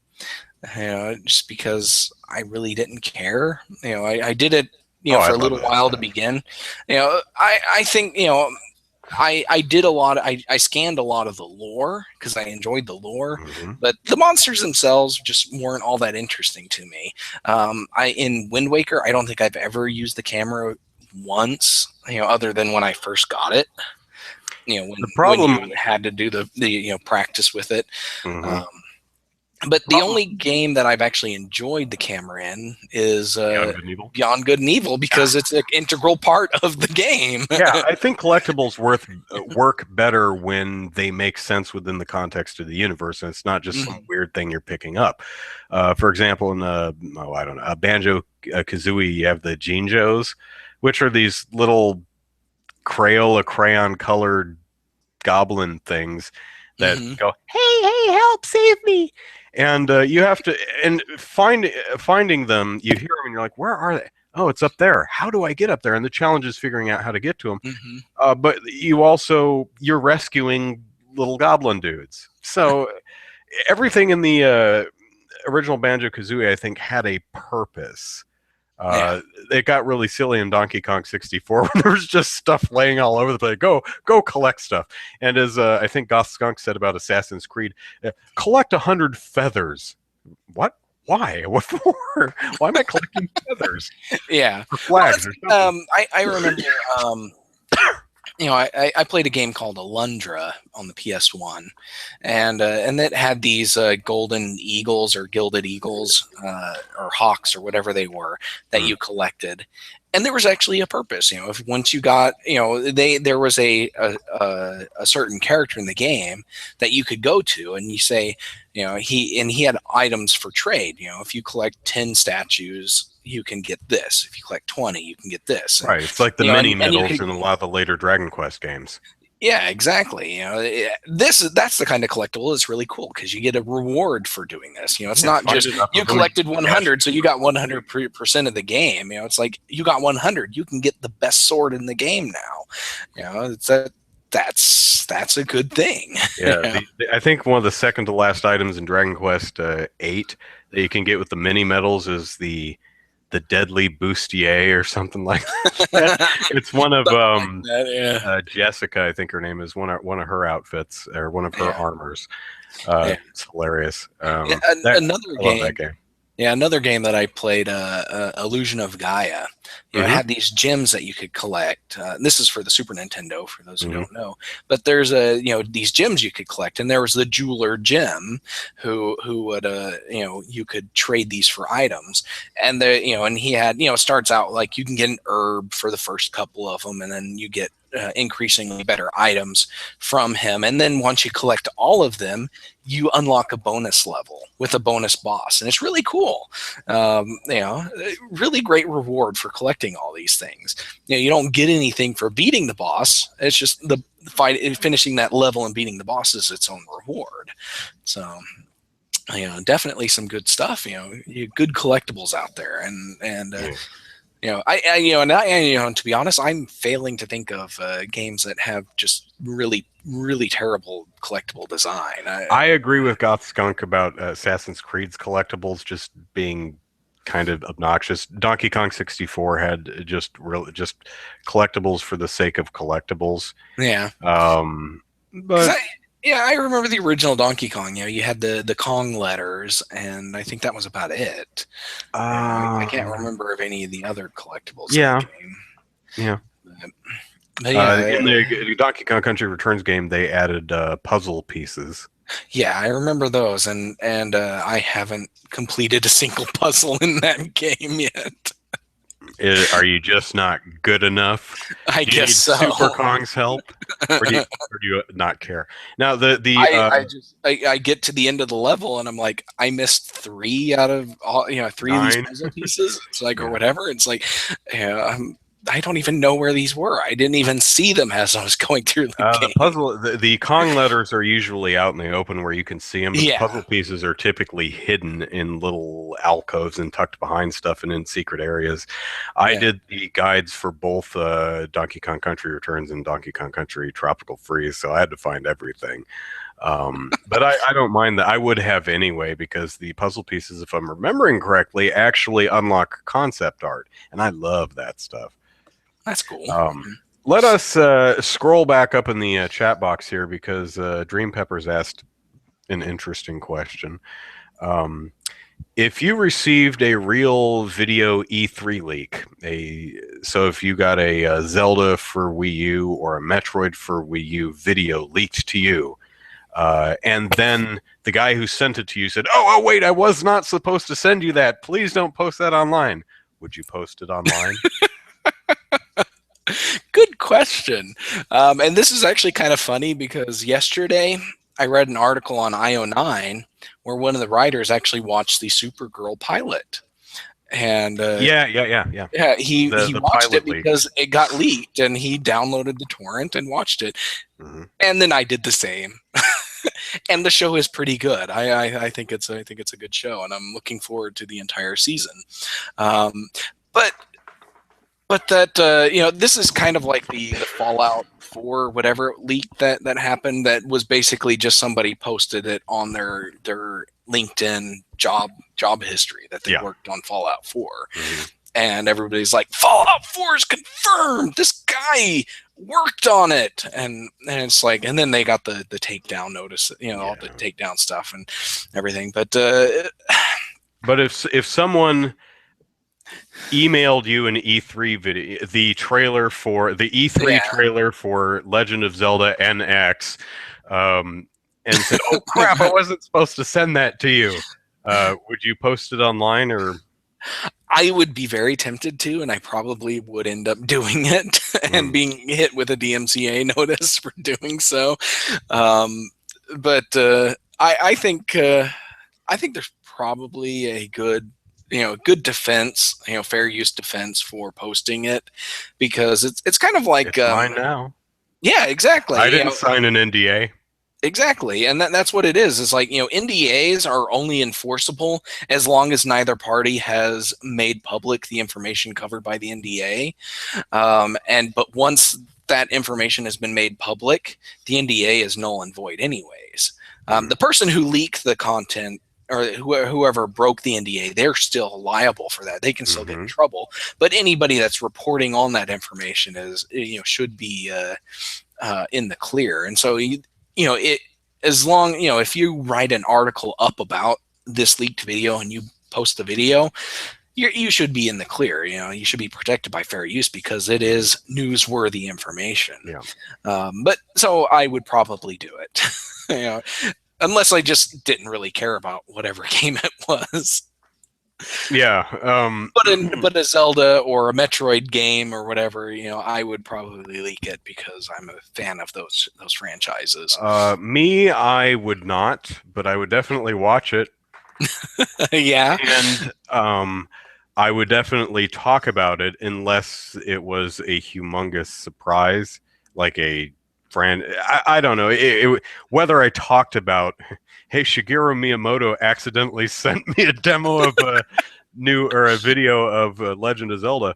just because I really didn't care. I did it, for a little while to begin. I think, I did a lot. I scanned a lot of the lore because I enjoyed the lore, but the monsters themselves just weren't all that interesting to me. In Wind Waker, I don't think I've ever used the camera once, other than when I first got it. When you had to do the practice with it. But the only game that I've actually enjoyed the camera in is Beyond Good and Evil, because it's an integral part of the game. Yeah, I think collectibles work better when they make sense within the context of the universe, and it's not just some weird thing you're picking up. For example, in Banjo Kazooie, you have the Jinjos, which are these little crayon colored goblin things that go, hey, help, save me. And you have to, and finding them, you hear them and you're like, where are they? Oh, it's up there. How do I get up there? And the challenge is figuring out how to get to them. But you're rescuing little goblin dudes. So everything in the original Banjo-Kazooie, I think, had a purpose. It got really silly in Donkey Kong 64 when there was just stuff laying all over the place. Go collect stuff. And as I think Goth Skunk said about Assassin's Creed, collect 100 feathers. What? Why? What for? Why am I collecting feathers? Yeah. For flags or something. I remember I played a game called Alundra on the PS1, and it had these golden eagles or gilded eagles or hawks or whatever they were that you collected. And there was actually a purpose, if once you got, there was a certain character in the game that you could go to and you say, he had items for trade. If you collect 10 statues, you can get this. If you collect 20, you can get this. Right. It's like the mini medals in a lot of the later Dragon Quest games. Yeah, exactly. That's the kind of collectible that's really cool because you get a reward for doing this. It's not just you collected 100, so you got 100% of the game. It's like you got 100, you can get the best sword in the game now. It's that that's a good thing. Yeah, Yeah. I think one of the second to last items in Dragon Quest 8 that you can get with the mini medals is the deadly bustier or something like that. It's one of Something like that, yeah. Jessica, I think her name is one of her outfits or one of her Yeah. armors. Yeah. It's hilarious. Yeah, That another I love that game. game. Yeah, another game that I played, Illusion of Gaia. It Hmm. had these gems that you could collect. This is for the Super Nintendo, for those who Hmm. don't know. But there's these gems you could collect, and there was the jeweler gem, who would you could trade these for items, and and he had it starts out like you can get an herb for the first couple of them, and then you get increasingly better items from him, and then once you collect all of them, you unlock a bonus level with a bonus boss, and it's really cool. Really great reward for collecting all these things. You don't get anything for beating the boss. It's just the fight, finishing that level and beating the boss is its own reward. So, definitely some good stuff. Good collectibles out there, and Yeah. to be honest, I'm failing to think of games that have just really, really terrible collectible design. I agree with Goth Skunk about Assassin's Creed's collectibles just being kind of obnoxious. Donkey Kong 64 had just collectibles for the sake of collectibles. Yeah. But I remember the original Donkey Kong. You had the Kong letters, and I think that was about it. I can't remember of any of the other collectibles in the game. Yeah. But yeah, In the Donkey Kong Country Returns game, they added puzzle pieces. yeah, I remember those, and I haven't completed a single puzzle in that game yet. Are you just not good enough? I Do you guess need so. Super Kong's help, or do you not care? Now I get to the end of the level and I'm like, I missed 3 out of all, 3 of these 9. puzzle pieces. It's like, Yeah. or whatever. It's like, I don't even know where these were. I didn't even see them as I was going through the game. The Kong letters are usually out in the open where you can see them, but Yeah. the puzzle pieces are typically hidden in little alcoves and tucked behind stuff and in secret areas. I did the guides for both Donkey Kong Country Returns and Donkey Kong Country Tropical Freeze, so I had to find everything. But I don't mind that. I would have anyway, because the puzzle pieces, if I'm remembering correctly, actually unlock concept art, and I love that stuff. That's cool. Let us scroll back up in the chat box here, because Dream Peppers asked an interesting question. If you received a real video E3 leak, so if you got a Zelda for Wii U or a Metroid for Wii U video leaked to you, and then the guy who sent it to you said, oh, wait, I was not supposed to send you that. Please don't post that online. Would you post it online? Good question. And this is actually kind of funny because yesterday I read an article on IO9 where one of the writers actually watched the Supergirl pilot. And yeah, he watched it because it got leaked, and he downloaded the torrent and watched it. Mm-hmm. And then I did the same. And the show is pretty good. I think it's a good show, and I'm looking forward to the entire season. But that this is kind of like the Fallout 4 whatever leak that happened. That was basically just somebody posted it on their LinkedIn job history that they worked on Fallout 4, and everybody's like, Fallout 4 is confirmed. This guy worked on it, and it's like, and then they got the takedown notice, all the takedown stuff and everything. But if someone emailed you an E3 video, the trailer for the E3 trailer for Legend of Zelda NX, and said, "Oh crap, I wasn't supposed to send that to you," would you post it online? Or I would be very tempted to, and I probably would end up doing it and being hit with a DMCA notice for doing so. But I think there's probably a good defense, fair use defense for posting it, because it's kind of like it's mine now. Yeah, exactly. I didn't sign an NDA. Exactly, and that's what it is. It's like, NDAs are only enforceable as long as neither party has made public the information covered by the NDA. But once that information has been made public, the NDA is null and void anyways. The person who leaked the content or whoever broke the NDA, they're still liable for that. They can still get in trouble. But anybody that's reporting on that information should be in the clear. And so as long if you write an article up about this leaked video and you post the video, you should be in the clear. You should be protected by fair use because it is newsworthy information. But so I would probably do it. Unless I just didn't really care about whatever game it was. Yeah. But a Zelda or a Metroid game or whatever, I would probably leak it because I'm a fan of those franchises. Me, I would not, but I would definitely watch it. Yeah. And I would definitely talk about it unless it was a humongous surprise, like a friend. I don't know whether I talked about, hey, Shigeru Miyamoto accidentally sent me a demo of a a video of Legend of Zelda.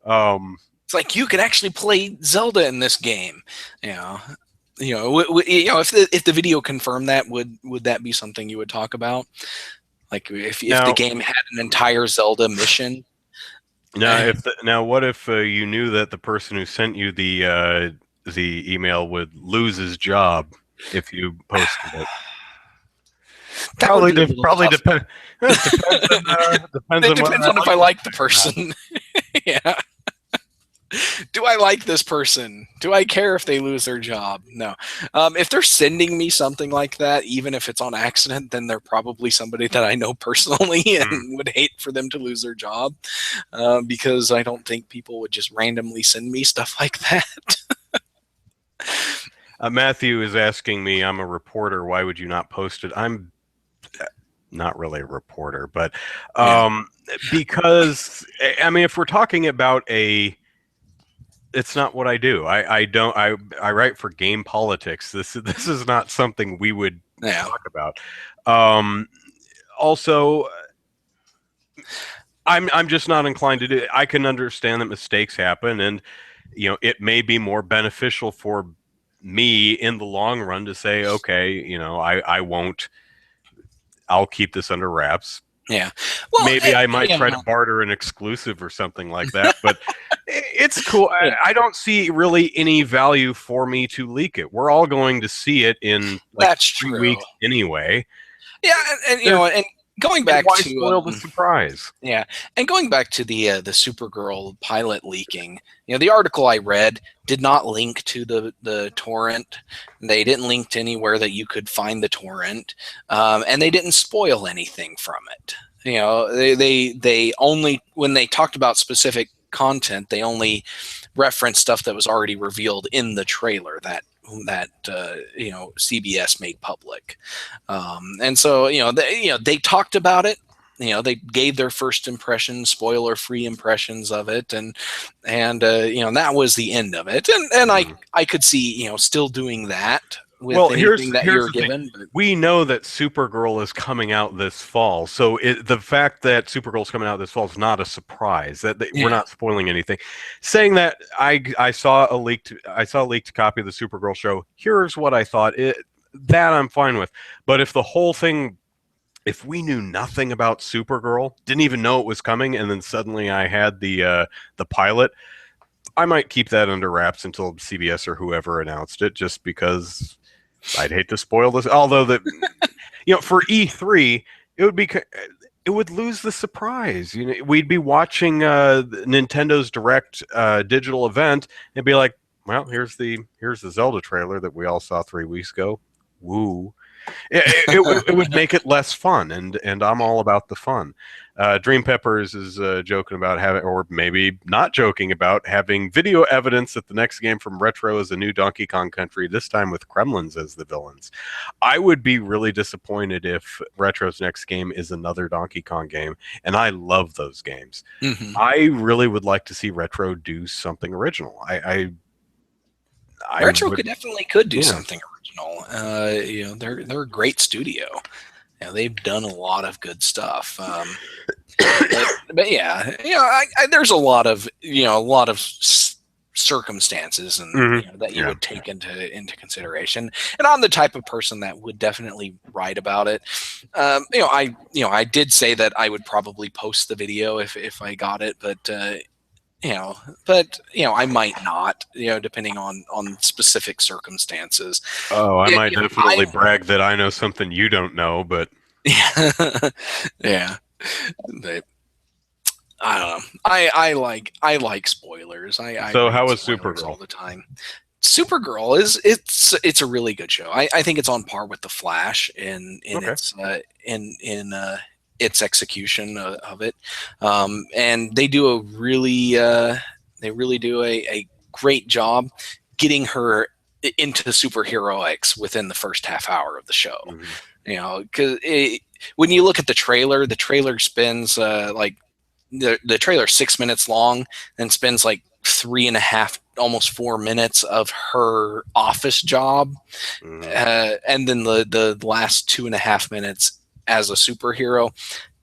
It's like you could actually play Zelda in this game. If the video confirmed that, would that be something you would talk about? Like if the game had an entire Zelda mission. Now, what if you knew that the person who sent you the email would lose his job if you posted it? Probably depends. Depends on if I like the person. Yeah. Do I like this person? Do I care if they lose their job? No. If they're sending me something like that, even if it's on accident, then they're probably somebody that I know personally and would hate for them to lose their job, because I don't think people would just randomly send me stuff like that. Matthew is asking me, I'm a reporter, why would you not post it? I'm not really a reporter, but because, I mean, if we're talking about it's not what I do. I write for Game Politics. This is not something we would talk about. Also, I'm just not inclined to do it. I can understand that mistakes happen, and it may be more beneficial for me in the long run to say, okay, I won't. I'll keep this under wraps. Yeah. Well, maybe I might try to barter an exclusive or something like that, but it's cool. I don't see really any value for me to leak it. We're all going to see it in like 3 weeks anyway. Yeah, and going back why to spoil the surprise? Yeah, and going back to the Supergirl pilot leaking, the article I read did not link to the torrent. They didn't link to anywhere that you could find the torrent, and they didn't spoil anything from it. They only, when they talked about specific content, they only referenced stuff that was already revealed in the trailer that CBS made public, and so they talked about it. They gave their first impressions, spoiler-free impressions of it, and that was the end of it. And I could see still doing that with anything that you're given. We know that Supergirl is coming out this fall, so the fact that Supergirl is coming out this fall is not a surprise. We're not spoiling anything. Saying that, I saw a leaked copy of the Supergirl show. Here's what I thought. That I'm fine with. But if the whole thing, if we knew nothing about Supergirl, didn't even know it was coming, and then suddenly I had the pilot, I might keep that under wraps until CBS or whoever announced it, just because I'd hate to spoil this. Although for E3, it would lose the surprise. We'd be watching Nintendo's Direct digital event and be like, well, here's the Zelda trailer that we all saw 3 weeks ago. Woo. It would make it less fun, and I'm all about the fun. Dream Peppers is joking about having, or maybe not joking about, having video evidence that the next game from Retro is a new Donkey Kong Country, this time with Kremlins as the villains. I would be really disappointed if Retro's next game is another Donkey Kong game, and I love those games. Mm-hmm. I really would like to see Retro do something original. Retro definitely could do something original. They're a great studio. They've done a lot of good stuff. But yeah, there's a lot of circumstances and that you Yeah. would take into consideration, and I'm the type of person that would definitely write about it. I did say that I would probably post the video if I got it, but I might not, depending on specific circumstances. Oh, I might definitely I brag that I know something you don't know, but yeah, but I don't know. I like spoilers. I so read how was spoilers all Supergirl? the time. Supergirl it's a really good show. I think it's on par with The Flash in Okay. its execution of it, and they really do a great job getting her into superheroics within the first half hour of the show. Mhm. Because when you look at the trailer spends the trailer's 6 minutes long and spends like 3.5, almost 4 minutes of her office job, Mhm. and then the last 2.5 minutes as a superhero.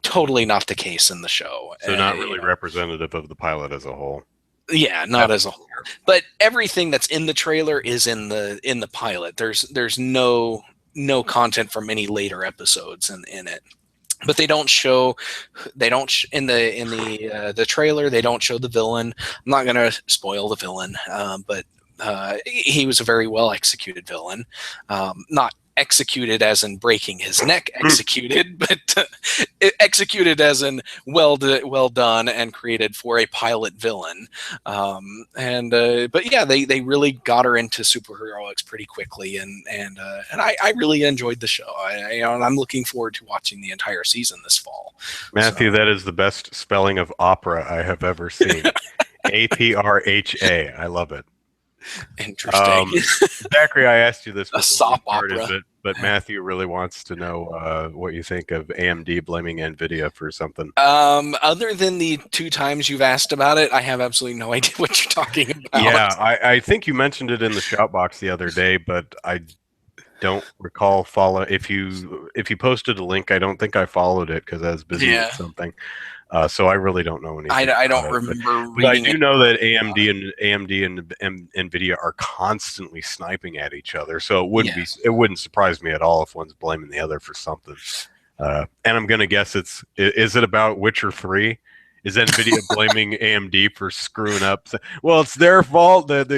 Totally not the case in the show. So not really representative of the pilot as a whole. Yeah, not as a whole. But everything that's in the trailer is in the pilot. There's no content from any later episodes in it. But they don't in the trailer, they don't show the villain. I'm not gonna spoil the villain, but he was a very well executed villain. Not executed as in breaking his neck executed, but executed as in well done and created for a pilot villain. But yeah, they really got her into superheroics pretty quickly, and I really enjoyed the show. And I'm looking forward to watching the entire season this fall. Matthew, that is the best spelling of opera I have ever seen. APRHA. I love it. Interesting. Zachary, I asked you this A before soap we started, opera. but Matthew really wants to know what you think of AMD blaming NVIDIA for something. Other than the 2 times you've asked about it, I have absolutely no idea what you're talking about. Yeah, I think you mentioned it in the shout box the other day, but I don't recall follow. If you posted a link, I don't think I followed it because I was busy with something. So I really don't know anything. I don't remember but I reading do it. know that AMD and Nvidia are constantly sniping at each other. So it wouldn't surprise me at all if one's blaming the other for something. And I'm gonna guess is it about Witcher 3? Is Nvidia blaming AMD for screwing up? Well, it's their fault that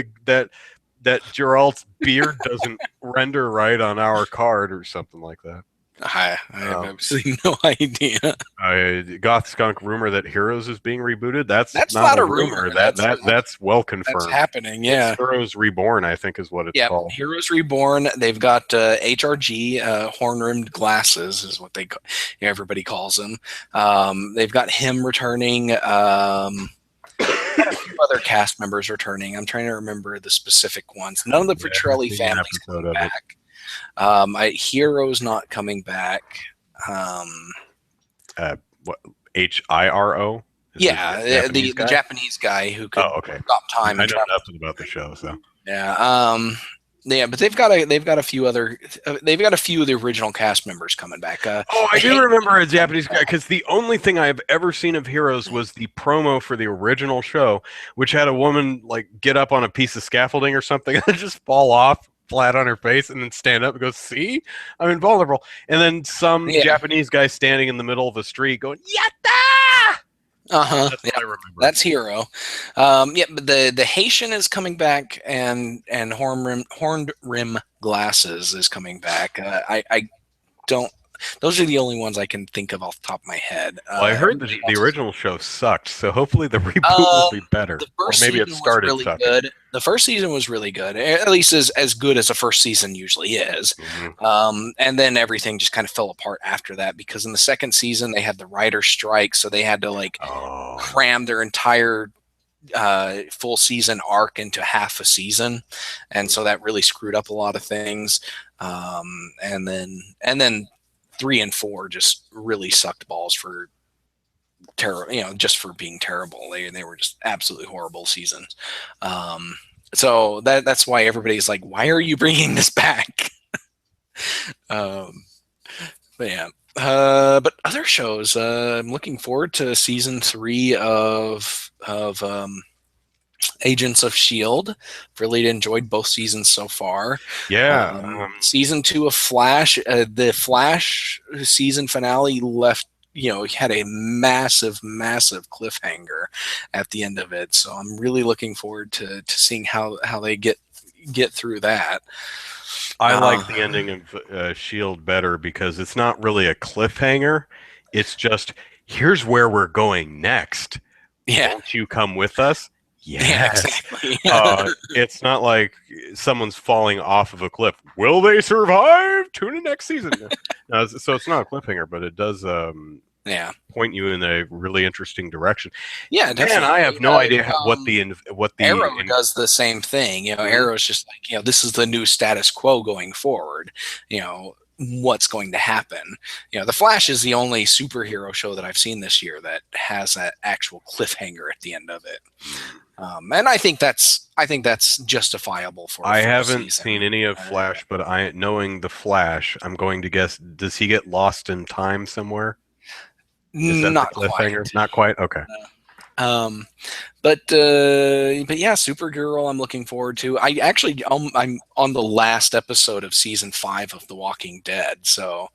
Geralt's beard doesn't render right on our card or something like that. I have absolutely no idea. Goth Skunk rumor that Heroes is being rebooted. That's not a rumor. That's well confirmed. That's happening. Yeah. It's Heroes Reborn, I think, is what it's called. Heroes Reborn. They've got HRG, horn-rimmed glasses, is what everybody calls them. They've got him returning. A few other cast members returning. I'm trying to remember the specific ones. None of the Petrelli family's coming back. Hero's not coming back. What HIRO? Yeah, the Japanese guy who could stop time. I know nothing about the show, so yeah, but they've got a few of the original cast members coming back. I do remember a Japanese guy because the only thing I have ever seen of Heroes was the promo for the original show, which had a woman like get up on a piece of scaffolding or something and just fall off flat on her face and then stand up and go, "See, I'm invulnerable." And then some Japanese guy standing in the middle of a street going, "Yatta!" That's what I remember. That's Hero. But the Haitian is coming back, and horned rim glasses is coming back. I don't. Those are the only ones I can think of off the top of my head. Well, I heard the original show sucked, so hopefully the reboot will be better. Or maybe it started really sucking. good. The first season was really good, at least as good as a first season usually is. Mm-hmm. And then everything just kind of fell apart after that because in the second season they had the writer's strike, so they had to cram their entire full season arc into half a season, and so that really screwed up a lot of things. And then 3 and 4 just really sucked balls for just for being terrible. They were just absolutely horrible seasons. So that's why everybody's like, why are you bringing this back? But yeah. But other shows, I'm looking forward to season 3 of Agents of Shield. Really enjoyed both seasons so far. Yeah. Season 2 of Flash, the Flash season finale left, had a massive, massive cliffhanger at the end of it. So I'm really looking forward to seeing how they get through that. I like the ending of Shield better because it's not really a cliffhanger. It's just, here's where we're going next. Yeah. Won't you come with us? Yeah, Yes. exactly. It's not like someone's falling off of a cliff. Will they survive? Tune in next season. So it's not a cliffhanger, but it does Yeah. point you in a really interesting direction. Yeah, definitely. Man, I have no idea what the Arrow does the same thing. Arrow's just like, this is the new status quo going forward. What's going to happen. The Flash is the only superhero show that I've seen this year that has that actual cliffhanger at the end of it. And I think that's justifiable for. I haven't seen any of Flash, but knowing the Flash, I'm going to guess, does he get lost in time somewhere? Is that not the cliffhanger? quite. Not quite. Okay. But yeah, Supergirl I'm looking forward to. I'm on the last episode of season 5 of The Walking Dead, so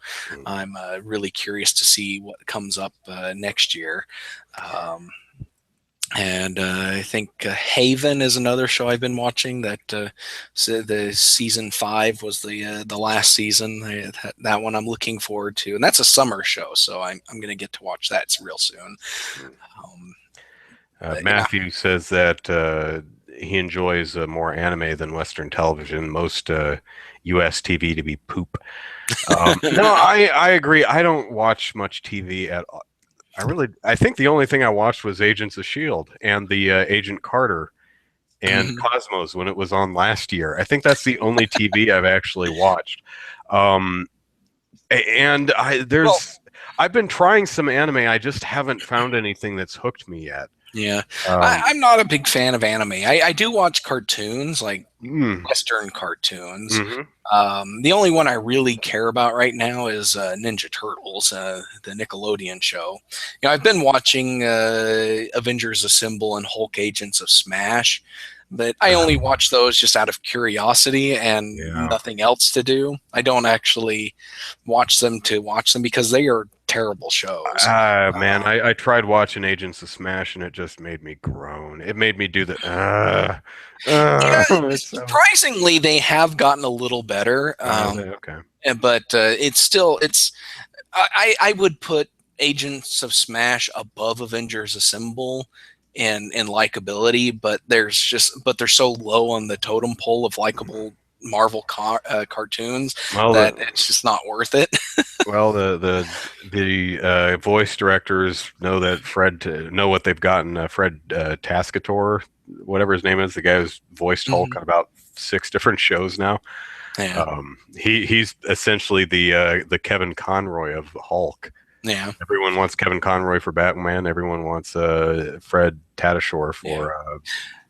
I'm really curious to see what comes up next year. And I think Haven is another show I've been watching. That the season 5 was the last season. That one I'm looking forward to, and that's a summer show, so I'm going to get to watch that real soon. Matthew says that he enjoys more anime than Western television. Most U.S. TV to be poop. No, I agree. I don't watch much TV at all. I think the only thing I watched was Agents of S.H.I.E.L.D. and the Agent Carter and Cosmos when it was on last year. I think that's the only TV I've actually watched. And I've been trying some anime. I just haven't found anything that's hooked me yet. Yeah, I'm not a big fan of anime. I do watch cartoons, like Western cartoons. The only one I really care about right now is Ninja Turtles, the Nickelodeon show. I've been watching Avengers Assemble and Hulk Agents of Smash, but I only watch those just out of curiosity and nothing else to do. I don't actually watch them because they are terrible shows. Man, I tried watching Agents of Smash and it just made me groan. It made me do the surprisingly, they have gotten a little better. Okay. But I would put Agents of Smash above Avengers Assemble in likability, but they're so low on the totem pole of likable Marvel cartoons that it's just not worth it. Well, the voice directors know that know what they've gotten. Fred Tascator, whatever his name is, the guy who's voiced Hulk on about 6 different shows now. Yeah. He's essentially the Kevin Conroy of Hulk. Yeah. Everyone wants Kevin Conroy for Batman. Everyone wants Fred Tatasciore for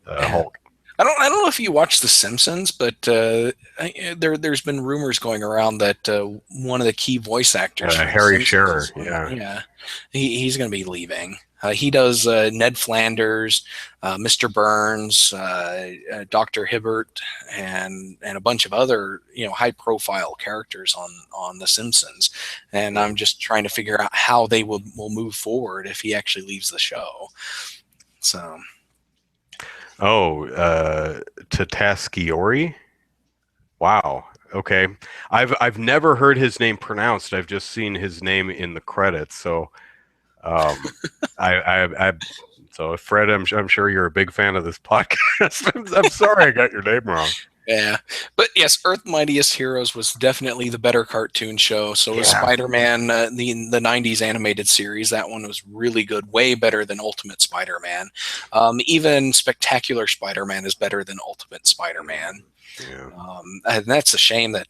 Hulk. I don't know if you watch The Simpsons, but there's been rumors going around that one of the key voice actors, Harry Shearer, he's going to be leaving. He does Ned Flanders, Mr. Burns, Dr. Hibbert, and a bunch of other high-profile characters on The Simpsons. And I'm just trying to figure out how they will move forward if he actually leaves the show. So. Tatasciore? Wow. Okay. I've never heard his name pronounced. I've just seen his name in the credits. So, so Fred, I'm sure you're a big fan of this podcast. I'm sorry I got your name wrong. Yeah, but yes, Earth Mightiest Heroes was definitely the better cartoon show. So was Spider-Man, the '90s animated series. That one was really good, way better than Ultimate Spider-Man. Even Spectacular Spider-Man is better than Ultimate Spider-Man. Yeah. And that's a shame that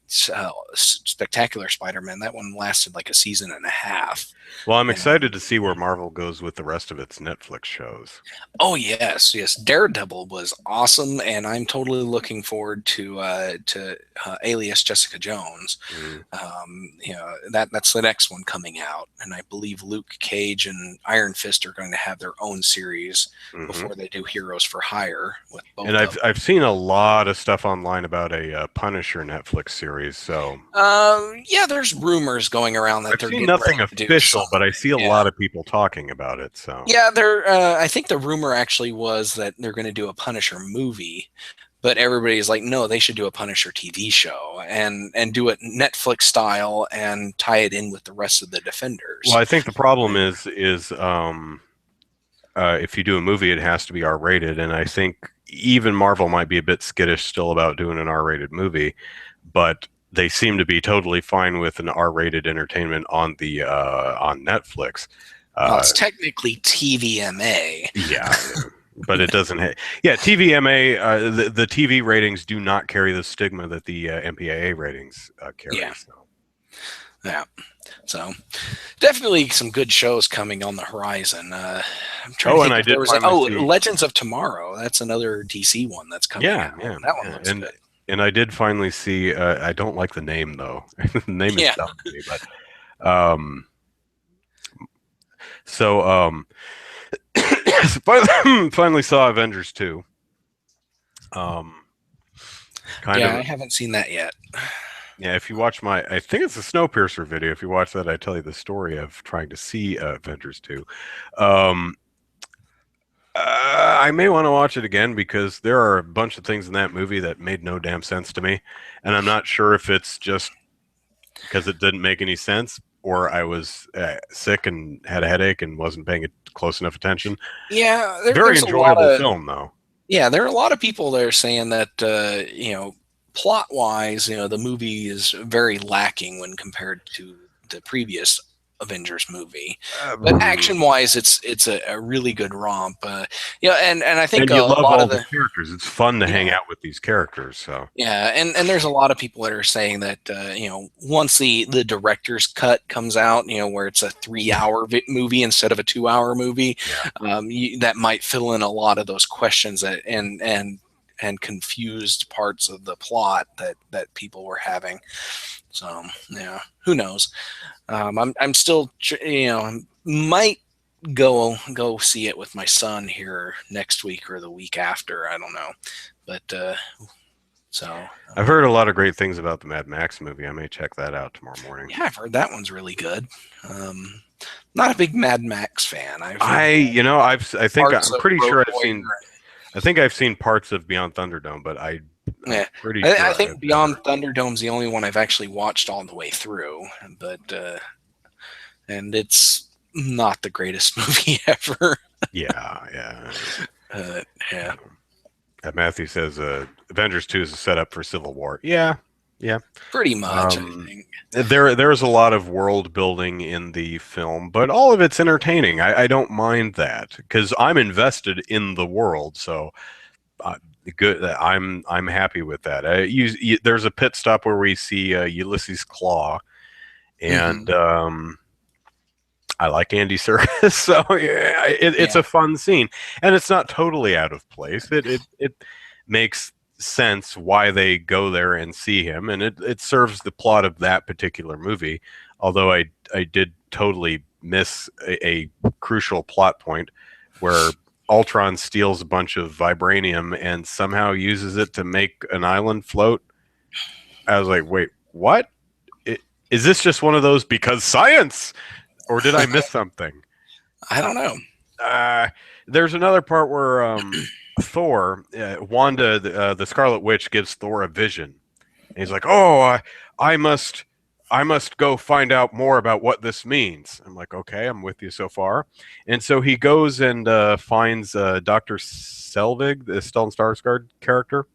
Spectacular Spider-Man, that one lasted like a season and a half. Well, I'm You know? excited to see where Marvel goes with the rest of its Netflix shows. Oh yes, yes. Daredevil was awesome, and I'm totally looking forward to Alias Jessica Jones. Mm. That's the next one coming out, and I believe Luke Cage and Iron Fist are going to have their own series Mm-hmm. before they do Heroes for Hire with both And of I've them. I've seen a lot of stuff online about a Punisher Netflix series. So Yeah, there's rumors going around that I've they're seen getting ready nothing to do some. official, but I see a Yeah. lot of people talking about it. So Yeah, I think the rumor actually was that they're going to do a Punisher movie, but everybody's like, no, they should do a Punisher TV show and do it Netflix style and tie it in with the rest of the well, Defenders. I think the problem is if you do a movie, it has to be R-rated, and I think even Marvel might be a bit skittish still about doing an R-rated movie, but they seem to be totally fine with an R-rated entertainment on Netflix. Well, Uh, it's technically TVMA. yeah, but it doesn't. Yeah, TVMA, the TV ratings do not carry the stigma that the MPAA ratings carry. Yeah, So. yeah. So definitely some good shows coming on the horizon. I'm trying to Oh, and think I if there did was finally see. Legends of Tomorrow. That's another DC one that's coming Yeah, out. yeah, That one yeah, looks good. and I did finally see. I don't like the name though. The name is Yeah, dumb to me, but um, so finally saw Avengers 2. Um, kind yeah. of I haven't seen that yet. yeah. If you watch I think it's a Snowpiercer video. If you watch that, I tell you the story of trying to see Avengers 2. Um, I may want to watch it again because there are a bunch of things in that movie that made no damn sense to me, and I'm not sure if it's just because it didn't make any sense, or I was sick and had a headache and wasn't paying it close enough attention. Yeah, Very there's a lot enjoyable of film, though. yeah, there are a lot of people that are saying that plot wise, the movie is very lacking when compared to the previous Avengers movie. But Um, action wise, it's a really good romp. And I think and a you love lot all of the the characters. It's fun to hang yeah. out with these characters. So Yeah, and there's a lot of people that are saying that once the director's cut comes out, where it's a 3 hour movie instead of a 2 hour movie, yeah, that might fill in a lot of those questions that and confused parts of the plot that people were having. So yeah, who knows? I'm still might go see it with my son here next week or the week after. I don't know, but. So I've heard a lot of great things about the Mad Max movie. I may check that out tomorrow morning. yeah, I've heard that one's really good. Not a big Mad Max fan. I think Parts I'm of pretty Road sure Warrior. I think I've seen parts of Beyond Thunderdome, but I'm Yeah, pretty I sure think I've never. Beyond Thunderdome's the only one I've actually watched all the way through, but and it's not the greatest movie ever. Yeah, yeah. Yeah, Matthew says Avengers 2 is a setup for Civil War. Yeah, yeah. pretty much. I Um, think. there's a lot of world building in the film, but all of it's entertaining. I don't mind that because I'm invested in the world, so uh, good. I'm happy with that. There's a pit stop where we see Ulysses Claw, and Hmm. I like Andy Serkis, so yeah, it's Yeah, a fun scene, and it's not totally out of place. It makes sense why they go there and see him, and it serves the plot of that particular movie. Although I did totally miss a crucial plot point where Ultron steals a bunch of vibranium and somehow uses it to make an island float. I was like, wait, what? Is this just one of those because science? Or did I miss something? I don't know. Uh, there's another part where Thor, Wanda, the Scarlet Witch, gives Thor a vision. And he's like, "Oh, I must, I must go find out more about what this means." I'm like, "Okay, I'm with you so far." And so he goes and finds Doctor Selvig, the Stellan Skarsgård character.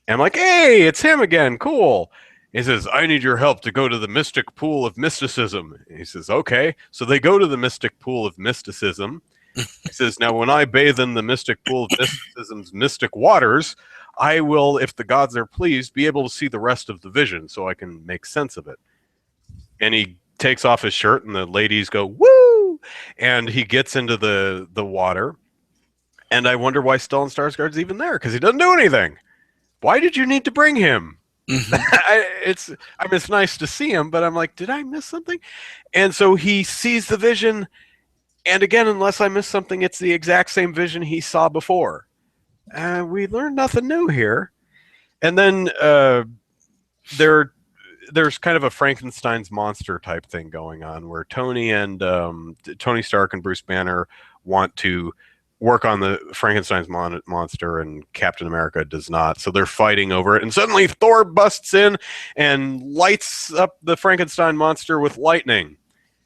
And I'm like, "Hey, it's him again. Cool." He says, "I need your help to go to the mystic pool of mysticism." And he says, "Okay." So they go to the mystic pool of mysticism, He says, now when I bathe in the mystic pool of mysticism's mystic waters, I will, if the gods are pleased, be able to see the rest of the vision so I can make sense of it. And he takes off his shirt and the ladies go, woo! And he gets into the water. And I wonder why Stellan Skarsgård's even there, because he doesn't do anything. Why did you need to bring him? It's nice to see him, but I'm like, did I miss something? And so he sees the vision, and again, unless I missed something, it's the exact same vision he saw before. We learned nothing new here. And then there's kind of a Frankenstein's monster type thing going on, where Tony Stark and Bruce Banner want to work on the Frankenstein's monster, and Captain America does not. So they're fighting over it, and suddenly Thor busts in and lights up the Frankenstein monster with lightning.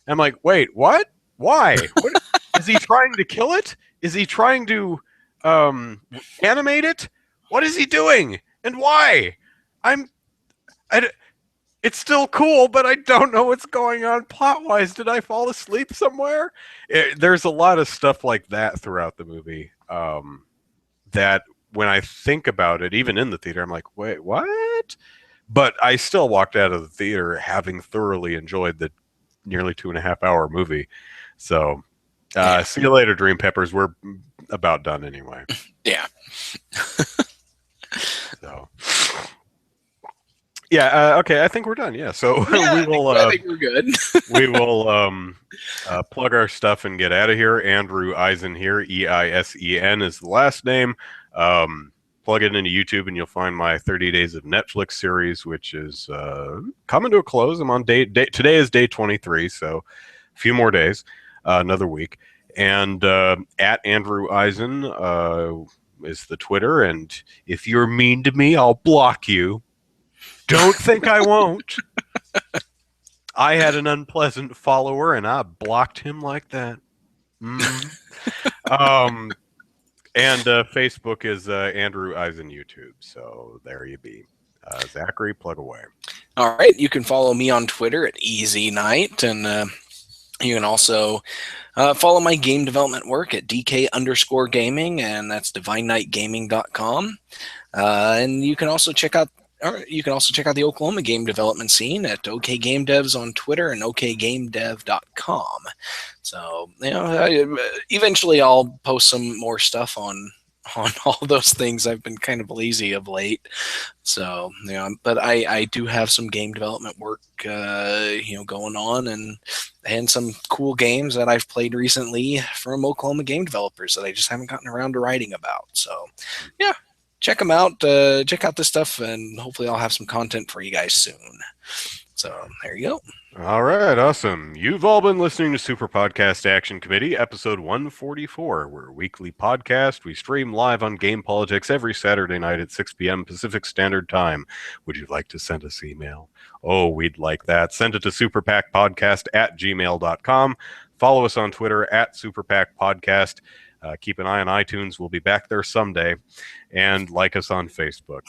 I'm like, wait, what? Why? What? Is he trying to kill it? Is he trying to animate it? What is he doing? And why? It's still cool, but I don't know what's going on plot-wise. Did I fall asleep somewhere? There's a lot of stuff like that throughout the movie that when I think about it, even in the theater, I'm like, wait, what? But I still walked out of the theater having thoroughly enjoyed the nearly 2.5-hour movie. So, see you later, Dream Peppers. We're about done anyway. Yeah. So... Yeah, okay, I think we're done. Yeah, so I think we're good. We will plug our stuff and get out of here. Andrew Eisen here, Eisen is the last name. Plug it into YouTube and you'll find my 30 Days of Netflix series, which is coming to a close. I'm on today is day 23, so a few more days, another week. And at Andrew Eisen is the Twitter, and if you're mean to me, I'll block you. Don't think I won't. I had an unpleasant follower, and I blocked him like that. And Facebook is Andrew Eisen YouTube. So there you be. Zachary, plug away. All right. You can follow me on Twitter at Easy Night, and you can also follow my game development work at DK_gaming, and that's DivineKnightGaming.com. And you can also check out the Oklahoma game development scene at OKGameDevs on Twitter and OKGameDev.com. So, eventually I'll post some more stuff on all those things. I've been kind of lazy of late. So, but I do have some game development work, going on, and some cool games that I've played recently from Oklahoma game developers that I just haven't gotten around to writing about. So, yeah. Check them out. Check out this stuff, and hopefully I'll have some content for you guys soon. So there you go. All right, awesome. You've all been listening to Super Podcast Action Committee, episode 144. We're a weekly podcast. We stream live on Game Politics every Saturday night at 6 p.m. Pacific Standard Time. Would you like to send us email? Oh, we'd like that. Send it to superpackpodcast@gmail.com. Follow us on Twitter at superpackpodcast. Keep an eye on iTunes. We'll be back there someday. And like us on Facebook.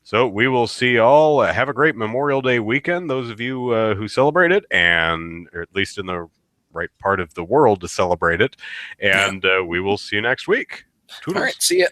So we will see you all. Have a great Memorial Day weekend, those of you who celebrate it, and or at least in the right part of the world to celebrate it. And we will see you next week. Toodles. All right, see ya.